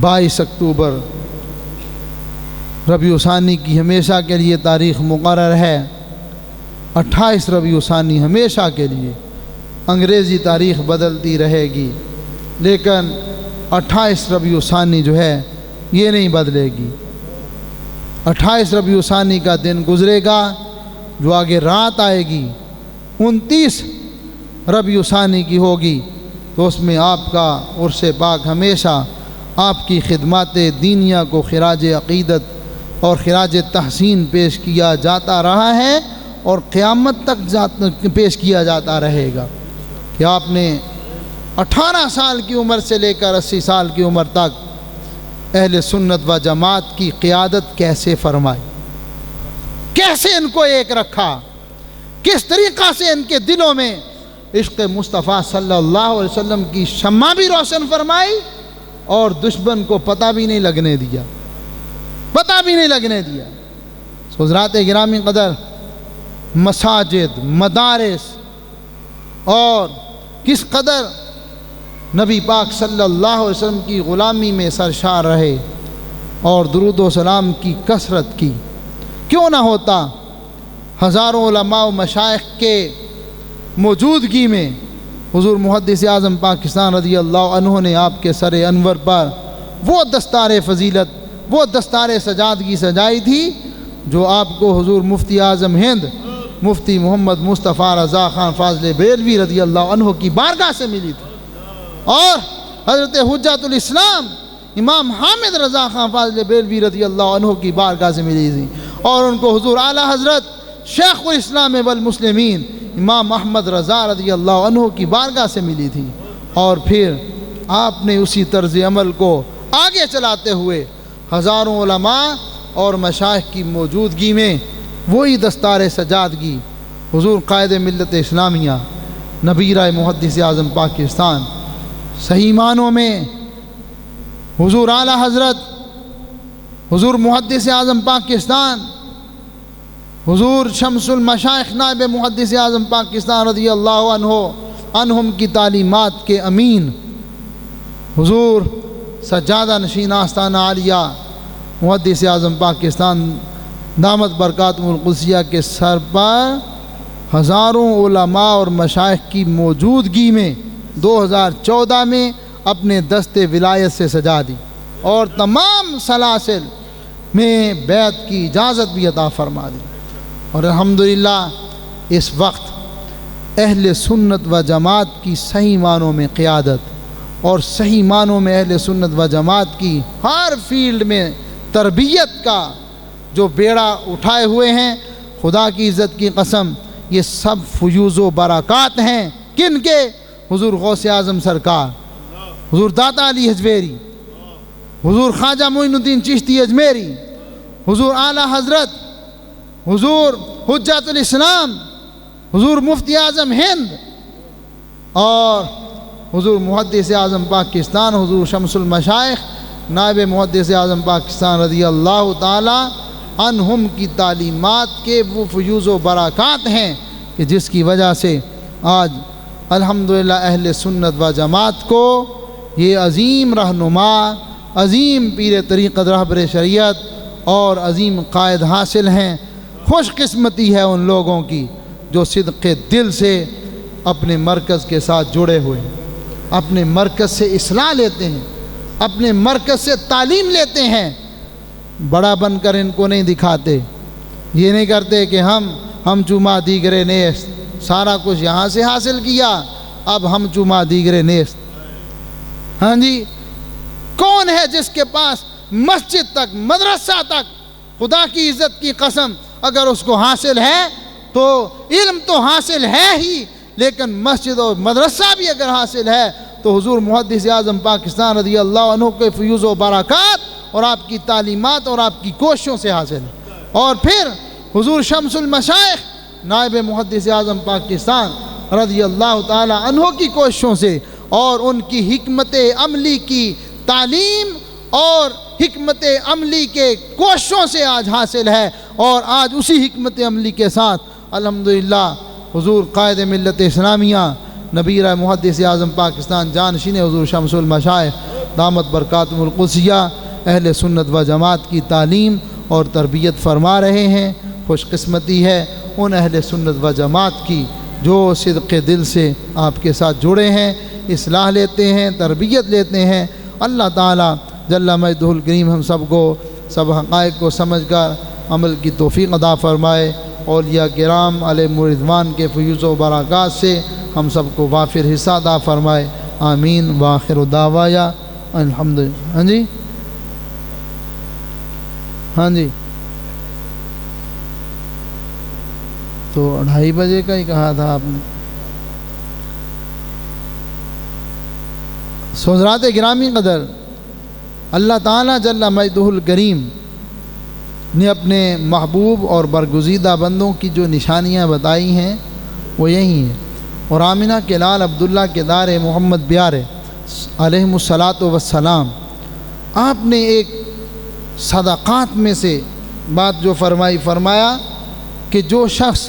22 اکتوبر ربیع ثانی کی ہمیشہ کے لیے تاریخ مقرر ہے۔ 28 ربیع ثانی ہمیشہ کے لیے، انگریزی تاریخ بدلتی رہے گی لیکن 28 ربیع ثانی جو ہے یہ نہیں بدلے گی۔ 28 ربیع ثانی کا دن گزرے گا، جو آگے رات آئے گی 29 ربیع ثانی کی ہوگی، تو اس میں آپ کا عرس پاک ہمیشہ آپ کی خدمات دینیہ کو خراج عقیدت اور خراج تحسین پیش کیا جاتا رہا ہے اور قیامت تک پیش کیا جاتا رہے گا کہ آپ نے 18 سال کی عمر سے لے کر 80 سال کی عمر تک اہل سنت و جماعت کی قیادت کیسے فرمائی، کیسے ان کو ایک رکھا، کس طریقہ سے ان کے دلوں میں عشق مصطفیٰ صلی اللہ علیہ وسلم کی شمع بھی روشن فرمائی اور دشمن کو پتہ بھی نہیں لگنے دیا، پتہ بھی نہیں لگنے دیا۔ حضرات گرامی قدر، مساجد، مدارس اور کس قدر نبی پاک صلی اللہ علیہ وسلم کی غلامی میں سرشار رہے اور درود و سلام کی کثرت کی، کیوں نہ ہوتا ہزاروں علماء و مشائخ کے موجودگی میں حضور محدث اعظم پاکستان رضی اللہ عنہ نے آپ کے سر انور پر وہ دستار فضیلت، وہ دستار سجادگی سجائی تھی جو آپ کو حضور مفتی اعظم ہند مفتی محمد مصطفیٰ رضا خان فاضل بریلوی رضی اللہ عنہ کی بارگاہ سے ملی تھی، اور حضرت حجت الاسلام امام حامد رضا خان فاضل بریلوی رضی اللہ عنہ کی بارگاہ سے ملی تھی، اور ان کو حضور اعلیٰ حضرت شیخ الاسلام والمسلمین امام احمد رضا رضی اللہ عنہ کی بارگاہ سے ملی تھی۔ اور پھر آپ نے اسی طرز عمل کو آگے چلاتے ہوئے ہزاروں علماء اور مشائخ کی موجودگی میں وہی دستار سجادگی حضور قائد ملت اسلامیہ نبیرہ محدث اعظم پاکستان، صحیح معنوں میں حضور اعلیٰ حضرت حضور محدث اعظم پاکستان، حضور شمس المشائخ نائب محدث اعظم پاکستان رضی اللہ عنہم کی تعلیمات کے امین حضور سجادہ نشین آستانہ عالیہ محدث اعظم پاکستان دامت برکاتہم القدسیہ کے سر پر ہزاروں علماء اور مشائخ کی موجودگی میں 2014 میں اپنے دست ولایت سے سجا دی اور تمام سلاسل میں بیعت کی اجازت بھی عطا فرما دی، اور الحمدللہ اس وقت اہل سنت و جماعت کی صحیح معنوں میں قیادت اور صحیح معنوں میں اہل سنت و جماعت کی ہر فیلڈ میں تربیت کا جو بیڑا اٹھائے ہوئے ہیں، خدا کی عزت کی قسم یہ سب فیوز و برکات ہیں۔ کن کے؟ حضور غوث اعظم سرکار، حضور داتا علی حجویری، حضور خواجہ معین الدین چشتی اجمیری، حضور اعلیٰ حضرت حضور حجت الاسلام حضور مفتی اعظم ہند اور حضور محدث اعظم پاکستان حضور شمس المشائخ نائب محدث اعظم پاکستان رضی اللہ تعالی عنہم کی تعلیمات کے وہ فیوز و برکات ہیں کہ جس کی وجہ سے آج الحمدللہ اہل سنت و جماعت کو یہ عظیم رہنما، عظیم پیر طریقت رہبر شریعت اور عظیم قائد حاصل ہیں۔ خوش قسمتی ہے ان لوگوں کی جو صدق دل سے اپنے مرکز کے ساتھ جڑے ہوئے ہیں، اپنے مرکز سے اصلاح لیتے ہیں، اپنے مرکز سے تعلیم لیتے ہیں، بڑا بن کر ان کو نہیں دکھاتے، یہ نہیں کرتے کہ ہم چما دیگرے نیست، سارا کچھ یہاں سے حاصل کیا اب ہم چما دیگرے نیست۔ ہاں جی، کون ہے جس کے پاس مسجد تک مدرسہ تک خدا کی عزت کی قسم اگر اس کو حاصل ہے تو علم تو حاصل ہے ہی، لیکن مسجد اور مدرسہ بھی اگر حاصل ہے تو حضور محدث اعظم پاکستان رضی اللہ عنہ کے فیوز و برکات اور آپ کی تعلیمات اور آپ کی کوششوں سے حاصل ہے۔ اور پھر حضور شمس المشائخ نائب محدث اعظم پاکستان رضی اللہ تعالی عنہ کی کوششوں سے اور ان کی حکمت عملی کی تعلیم اور حکمت عملی کے کوششوں سے آج حاصل ہے۔ اور آج اسی حکمت عملی کے ساتھ الحمدللہ حضور قائد ملت اسلامیہ نبی رائے محدث اعظم پاکستان جانشین حضور شمس المشائخ دامت برکاتہم القدسیہ اہل سنت و جماعت کی تعلیم اور تربیت فرما رہے ہیں۔ خوش قسمتی ہے ان اہل سنت و جماعت کی جو صدق دل سے آپ کے ساتھ جڑے ہیں، اصلاح لیتے ہیں، تربیت لیتے ہیں۔ اللہ تعالیٰ جل مجدہ الکریم ہم سب کو سب حقائق کو سمجھ کر عمل کی توفیق عطا فرمائے۔ اولیاء کرام علیہم رضوان کے فیوز و برکات سے ہم سب کو وافر حصہ عطا فرمائے، آمین۔ وآخر دعوایا الحمدللہ۔ ہاں جی ہاں جی تو 2:30 بجے کا ہی کہا تھا آپ نے۔ حضرات گرامی قدر، اللہ تعالیٰ جل مجدہ الکریم نے اپنے محبوب اور برگزیدہ بندوں کی جو نشانیاں بتائی ہیں وہ یہی ہیں، اور آمنہ کے لال عبداللہ کے دار محمد پیارے علیہم الصلاۃ والسلام آپ نے ایک صدقات میں سے بات جو فرمایا کہ جو شخص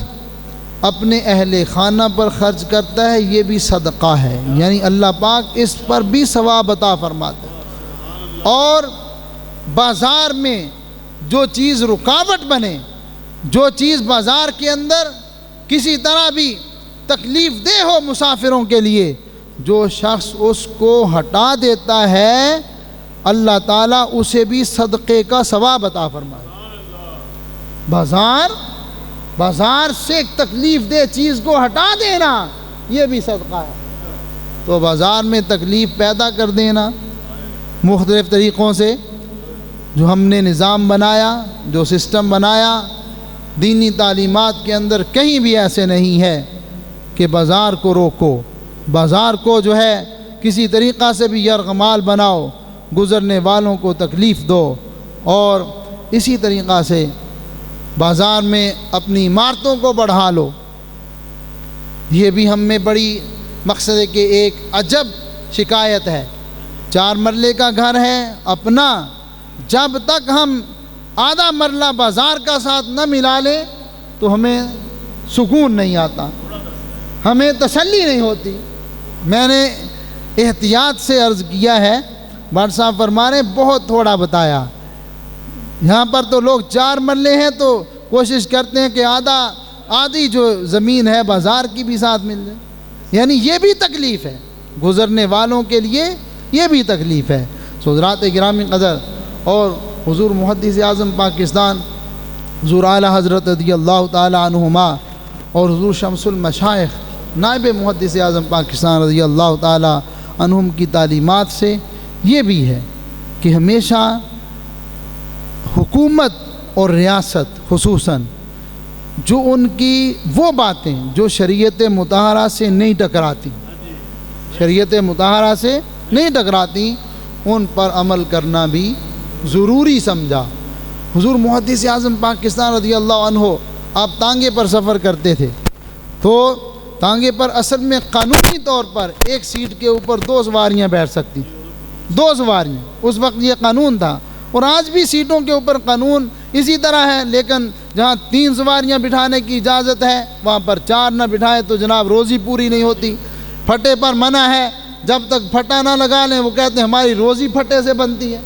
اپنے اہل خانہ پر خرچ کرتا ہے یہ بھی صدقہ ہے، یعنی اللہ پاک اس پر بھی ثواب عطا فرماتا ہے۔ اور بازار میں جو چیز رکاوٹ بنے، جو چیز بازار کے اندر کسی طرح بھی تکلیف دہ ہو مسافروں کے لیے، جو شخص اس کو ہٹا دیتا ہے اللہ تعالیٰ اسے بھی صدقے کا ثواب عطا فرمائے۔ بازار سے ایک تکلیف دہ چیز کو ہٹا دینا یہ بھی صدقہ ہے۔ تو بازار میں تکلیف پیدا کر دینا مختلف طریقوں سے، جو ہم نے نظام بنایا، جو سسٹم بنایا، دینی تعلیمات کے اندر کہیں بھی ایسے نہیں ہے کہ بازار کو روکو، بازار کو جو ہے کسی طریقہ سے بھی یرغمال بناؤ، گزرنے والوں کو تکلیف دو، اور اسی طریقہ سے بازار میں اپنی عمارتوں کو بڑھا لو۔ یہ بھی ہم میں بڑی مقصد ہے کہ ایک عجب شکایت ہے، 4 مرلے کا گھر ہے اپنا، جب تک ہم آدھا مرلہ بازار کا ساتھ نہ ملا لیں تو ہمیں سکون نہیں آتا، ہمیں تسلی نہیں ہوتی۔ میں نے احتیاط سے عرض کیا ہے، بھٹ صاحب فرما رہے بہت تھوڑا بتایا، یہاں پر تو لوگ 4 مرلے ہیں تو کوشش کرتے ہیں کہ آدھی جو زمین ہے بازار کی بھی ساتھ مل جائے، یعنی یہ بھی تکلیف ہے گزرنے والوں کے لیے، یہ بھی تکلیف ہے۔ حضرات گرامی قدر، اور حضور محدث اعظم پاکستان حضور اعلیٰ حضرت رضی اللہ تعالی عنہما اور حضور شمس المشائخ نائب محدث اعظم پاکستان رضی اللہ تعالی عنہم کی تعلیمات سے یہ بھی ہے کہ ہمیشہ حکومت اور ریاست خصوصاً جو ان کی وہ باتیں جو شریعت مطہرہ سے نہیں ٹکراتی، شریعت مطہرہ سے نہیں ٹکراتی، ان پر عمل کرنا بھی ضروری سمجھا۔ حضور محدث اعظم پاکستان رضی اللہ عنہ آپ تانگے پر سفر کرتے تھے، تو تانگے پر اصل میں قانونی طور پر ایک سیٹ کے اوپر 2 سواریاں بیٹھ سکتی، 2 سواریاں، اس وقت یہ قانون تھا، اور آج بھی سیٹوں کے اوپر قانون اسی طرح ہے، لیکن جہاں 3 سواریاں بٹھانے کی اجازت ہے وہاں پر 4 نہ بٹھائے تو جناب روزی پوری نہیں ہوتی۔ پھٹے پر منع ہے، جب تک پھٹا نہ لگا لیں وہ کہتے ہیں ہماری روزی پھٹے سے بنتی ہے،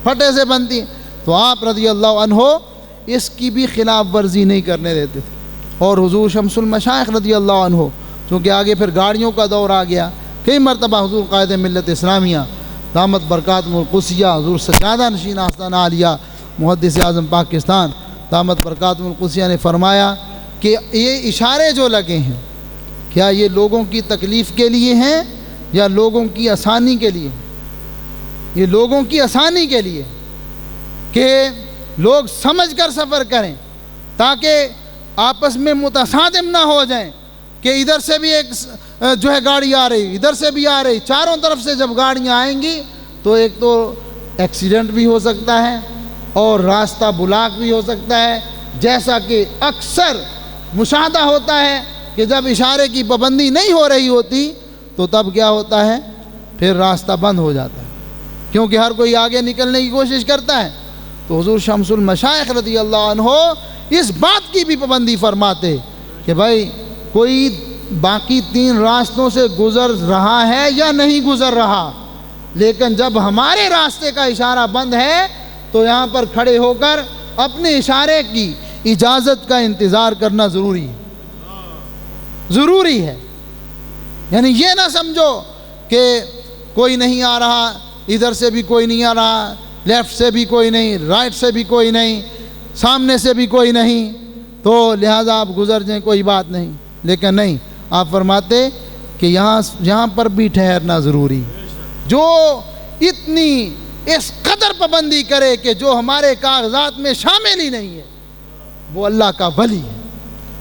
پھٹے سے بنتی ہے۔ تو آپ رضی اللہ عنہ اس کی بھی خلاف ورزی نہیں کرنے دیتے تھے۔ اور حضور شمس المشائخ رضی اللہ عنہ چونکہ آگے پھر گاڑیوں کا دور آ گیا، کئی مرتبہ حضور قائد ملت اسلامیہ دامت برکاتہم القدسیہ حضور سجادہ نشین آستانہ عالیہ محدث اعظم پاکستان دامت برکاتہم القدسیہ نے فرمایا کہ یہ اشارے جو لگے ہیں کیا یہ لوگوں کی تکلیف کے لیے ہیں یا لوگوں کی آسانی کے لیے؟ یہ لوگوں کی آسانی کے لیے کہ لوگ سمجھ کر سفر کریں، تاکہ آپس میں متصادم نہ ہو جائیں کہ ادھر سے بھی ایک جو ہے گاڑی آ رہی، ادھر سے بھی آ رہی، چاروں طرف سے جب گاڑیاں آئیں گی تو ایک تو ایکسیڈنٹ بھی ہو سکتا ہے اور راستہ بلاک بھی ہو سکتا ہے، جیسا کہ اکثر مشاہدہ ہوتا ہے کہ جب اشارے کی پابندی نہیں ہو رہی ہوتی تو تب کیا ہوتا ہے، پھر راستہ بند ہو جاتا ہے، کیونکہ ہر کوئی آگے نکلنے کی کوشش کرتا ہے۔ تو حضور شمس المشائخ رضی اللہ عنہ اس بات کی بھی پابندی فرماتے کہ بھائی کوئی باقی 3 راستوں سے گزر رہا ہے یا نہیں گزر رہا، لیکن جب ہمارے راستے کا اشارہ بند ہے تو یہاں پر کھڑے ہو کر اپنے اشارے کی اجازت کا انتظار کرنا ضروری ہے۔ یعنی یہ نہ سمجھو کہ کوئی نہیں آ رہا، ادھر سے بھی کوئی نہیں آ رہا، لیفٹ سے بھی کوئی نہیں، رائٹ سے بھی کوئی نہیں، سامنے سے بھی کوئی نہیں، تو لہٰذا آپ گزر جائیں، کوئی بات نہیں۔ لیکن نہیں، آپ فرماتے کہ یہاں پر بھی ٹھہرنا ضروری، جو اتنی اس قدر پابندی کرے کہ جو ہمارے کاغذات میں شامل ہی نہیں ہے، وہ اللہ کا ولی ہے۔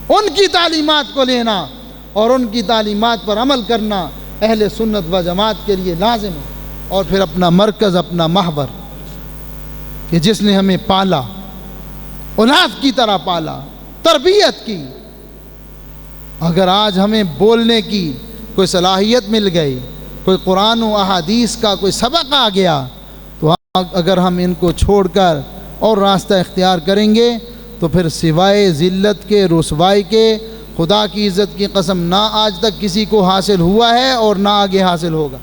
ان کی تعلیمات کو لینا اور ان کی تعلیمات پر عمل کرنا اہل سنت و جماعت کے لیے لازم ہے۔ اور پھر اپنا مرکز، اپنا محور، کہ جس نے ہمیں پالا، اولاد کی طرح پالا، تربیت کی، اگر آج ہمیں بولنے کی کوئی صلاحیت مل گئی، کوئی قرآن و احادیث کا کوئی سبق آ گیا، تو اگر ہم ان کو چھوڑ کر اور راستہ اختیار کریں گے تو پھر سوائے ذلت کے، رسوائی کے، خدا کی عزت کی قسم، نہ آج تک کسی کو حاصل ہوا ہے اور نہ آگے حاصل ہوگا،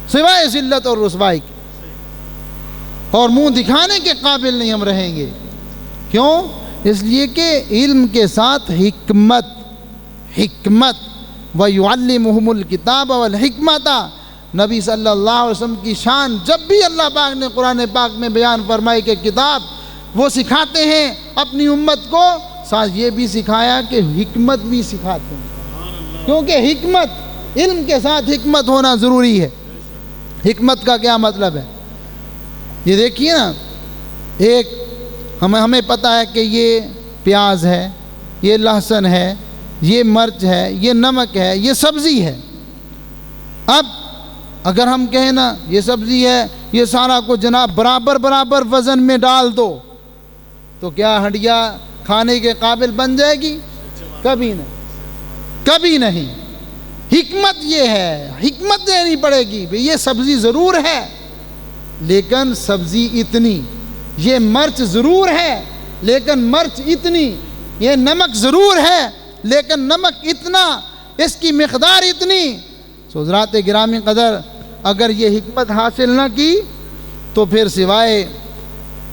سوائے ذلت اور رسوائی کے، اور منہ دکھانے کے قابل نہیں ہم رہیں گے۔ کیوں؟ اس لیے کہ علم کے ساتھ حکمت وَيُعَلِّمُهُمُ الْكِتَابَ وَالْحِکْمَةَ، نبی صلی اللہ علیہ وسلم کی شان جب بھی اللہ پاک نے قرآن پاک میں بیان فرمائی کہ کتاب وہ سکھاتے ہیں اپنی امت کو، ساتھ یہ بھی سکھایا کہ حکمت بھی سکھاتے ہیں، کیونکہ حکمت، علم کے ساتھ حکمت ہونا ضروری ہے۔ حکمت کا کیا مطلب ہے؟ یہ دیکھیے نا، ایک ہمیں پتہ ہے کہ یہ پیاز ہے، یہ لہسن ہے، یہ مرچ ہے، یہ نمک ہے، یہ سبزی ہے۔ اب اگر ہم کہیں نا یہ سبزی ہے، یہ سارا کو جناب برابر وزن میں ڈال دو، تو کیا ہڈیا کھانے کے قابل بن جائے گی؟ کبھی نہیں۔ حکمت یہ ہے، حکمت دینی پڑے گی، یہ سبزی ضرور ہے لیکن سبزی اتنی، یہ مرچ ضرور ہے لیکن مرچ اتنی، یہ نمک ضرور ہے لیکن نمک اتنا، اس کی مقدار اتنی۔ حضرات گرامی قدر، اگر یہ حکمت حاصل نہ کی تو پھر سوائے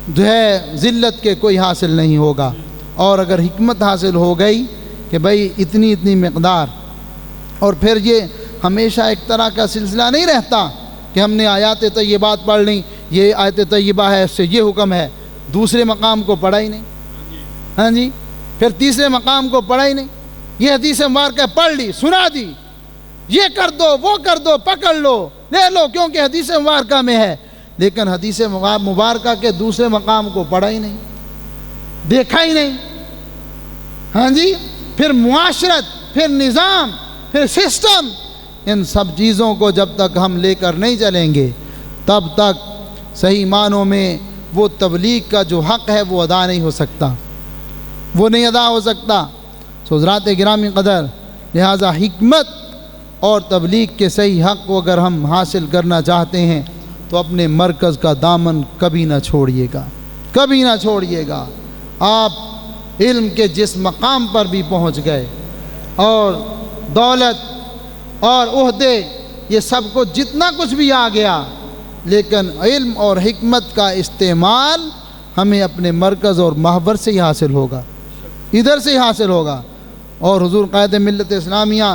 جو ہے ذلت کے کوئی حاصل نہیں ہوگا۔ اور اگر حکمت حاصل ہو گئی کہ بھئی اتنی مقدار، اور پھر یہ ہمیشہ ایک طرح کا سلسلہ نہیں رہتا کہ ہم نے آیات طیبات پڑھ لیں، یہ آیت طیبہ ہے، اس سے یہ حکم ہے، دوسرے مقام کو پڑھا ہی نہیں، ہاں جی، پھر تیسرے مقام کو پڑھا ہی نہیں، یہ حدیث مبارکہ پڑھ لی، سنا دی، یہ کر دو، وہ کر دو، پکڑ لو، لے لو، کیونکہ حدیث مبارکہ میں ہے، لیکن حدیث مبارکہ کے دوسرے مقام کو پڑھا ہی نہیں، دیکھا ہی نہیں، ہاں جی۔ پھر معاشرت، پھر نظام، پھر سسٹم، ان سب چیزوں کو جب تک ہم لے کر نہیں چلیں گے تب تک صحیح معنوں میں وہ تبلیغ کا جو حق ہے وہ ادا نہیں ہو سکتا، وہ نہیں ادا ہو سکتا۔ حضرات گرامی قدر، لہٰذا حکمت اور تبلیغ کے صحیح حق کو اگر ہم حاصل کرنا چاہتے ہیں تو اپنے مرکز کا دامن کبھی نہ چھوڑیے گا۔ آپ علم کے جس مقام پر بھی پہنچ گئے، اور دولت اور عہدے، یہ سب کو جتنا کچھ بھی آ گیا، لیکن علم اور حکمت کا استعمال ہمیں اپنے مرکز اور محور سے ہی حاصل ہوگا، ادھر سے ہی حاصل ہوگا۔ اور حضور قائد ملت اسلامیہ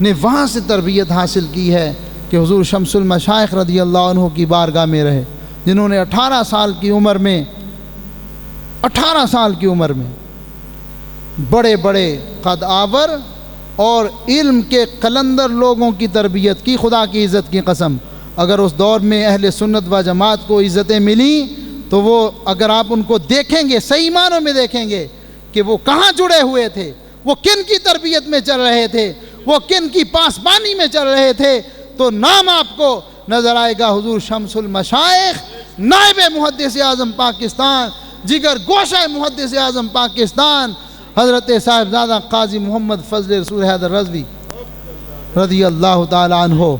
نے وہاں سے تربیت حاصل کی ہے کہ حضور شمس المشائخ رضی اللہ عنہ کی بارگاہ میں رہے، جنہوں نے 18 سال کی عمر میں بڑے بڑے قد آور اور علم کے قلندر لوگوں کی تربیت کی۔ خدا کی عزت کی قسم، اگر اس دور میں اہل سنت و جماعت کو عزتیں ملیں تو وہ، اگر آپ ان کو دیکھیں گے، صحیح معنوں میں دیکھیں گے کہ وہ کہاں جڑے ہوئے تھے، وہ کن کی تربیت میں چل رہے تھے، وہ کن کی پاسبانی میں چل رہے تھے، تو نام آپ کو نظر آئے گا حضور شمس المشائخ، نائب محدث اعظم پاکستان، جگر گوشہ محدث اعظم پاکستان، حضرت صاحبزادہ قاضی محمد فضل رسول حیدر رضوی رضی اللہ تعالیٰ عنہ،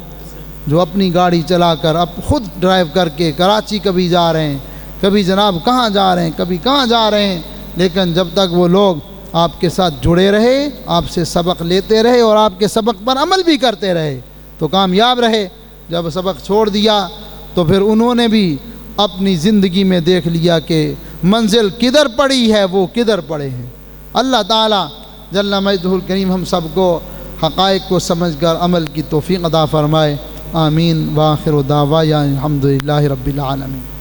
جو اپنی گاڑی چلا کر اب خود ڈرائیو کر کے کراچی کبھی جا رہے ہیں، کبھی جناب کہاں جا رہے ہیں، کبھی کہاں جا رہے ہیں، لیکن جب تک وہ لوگ آپ کے ساتھ جڑے رہے، آپ سے سبق لیتے رہے اور آپ کے سبق پر عمل بھی کرتے رہے تو کامیاب رہے۔ جب سبق چھوڑ دیا تو پھر انہوں نے بھی اپنی زندگی میں دیکھ لیا کہ منزل کدھر پڑی ہے، وہ کدھر پڑے ہیں۔ اللہ تعالیٰ جل مجدہ الکریم ہم سب کو حقائق کو سمجھ کر عمل کی توفیق عطا فرمائے۔ آمین۔ وآخر دعوانا الحمدللہ رب العالمین۔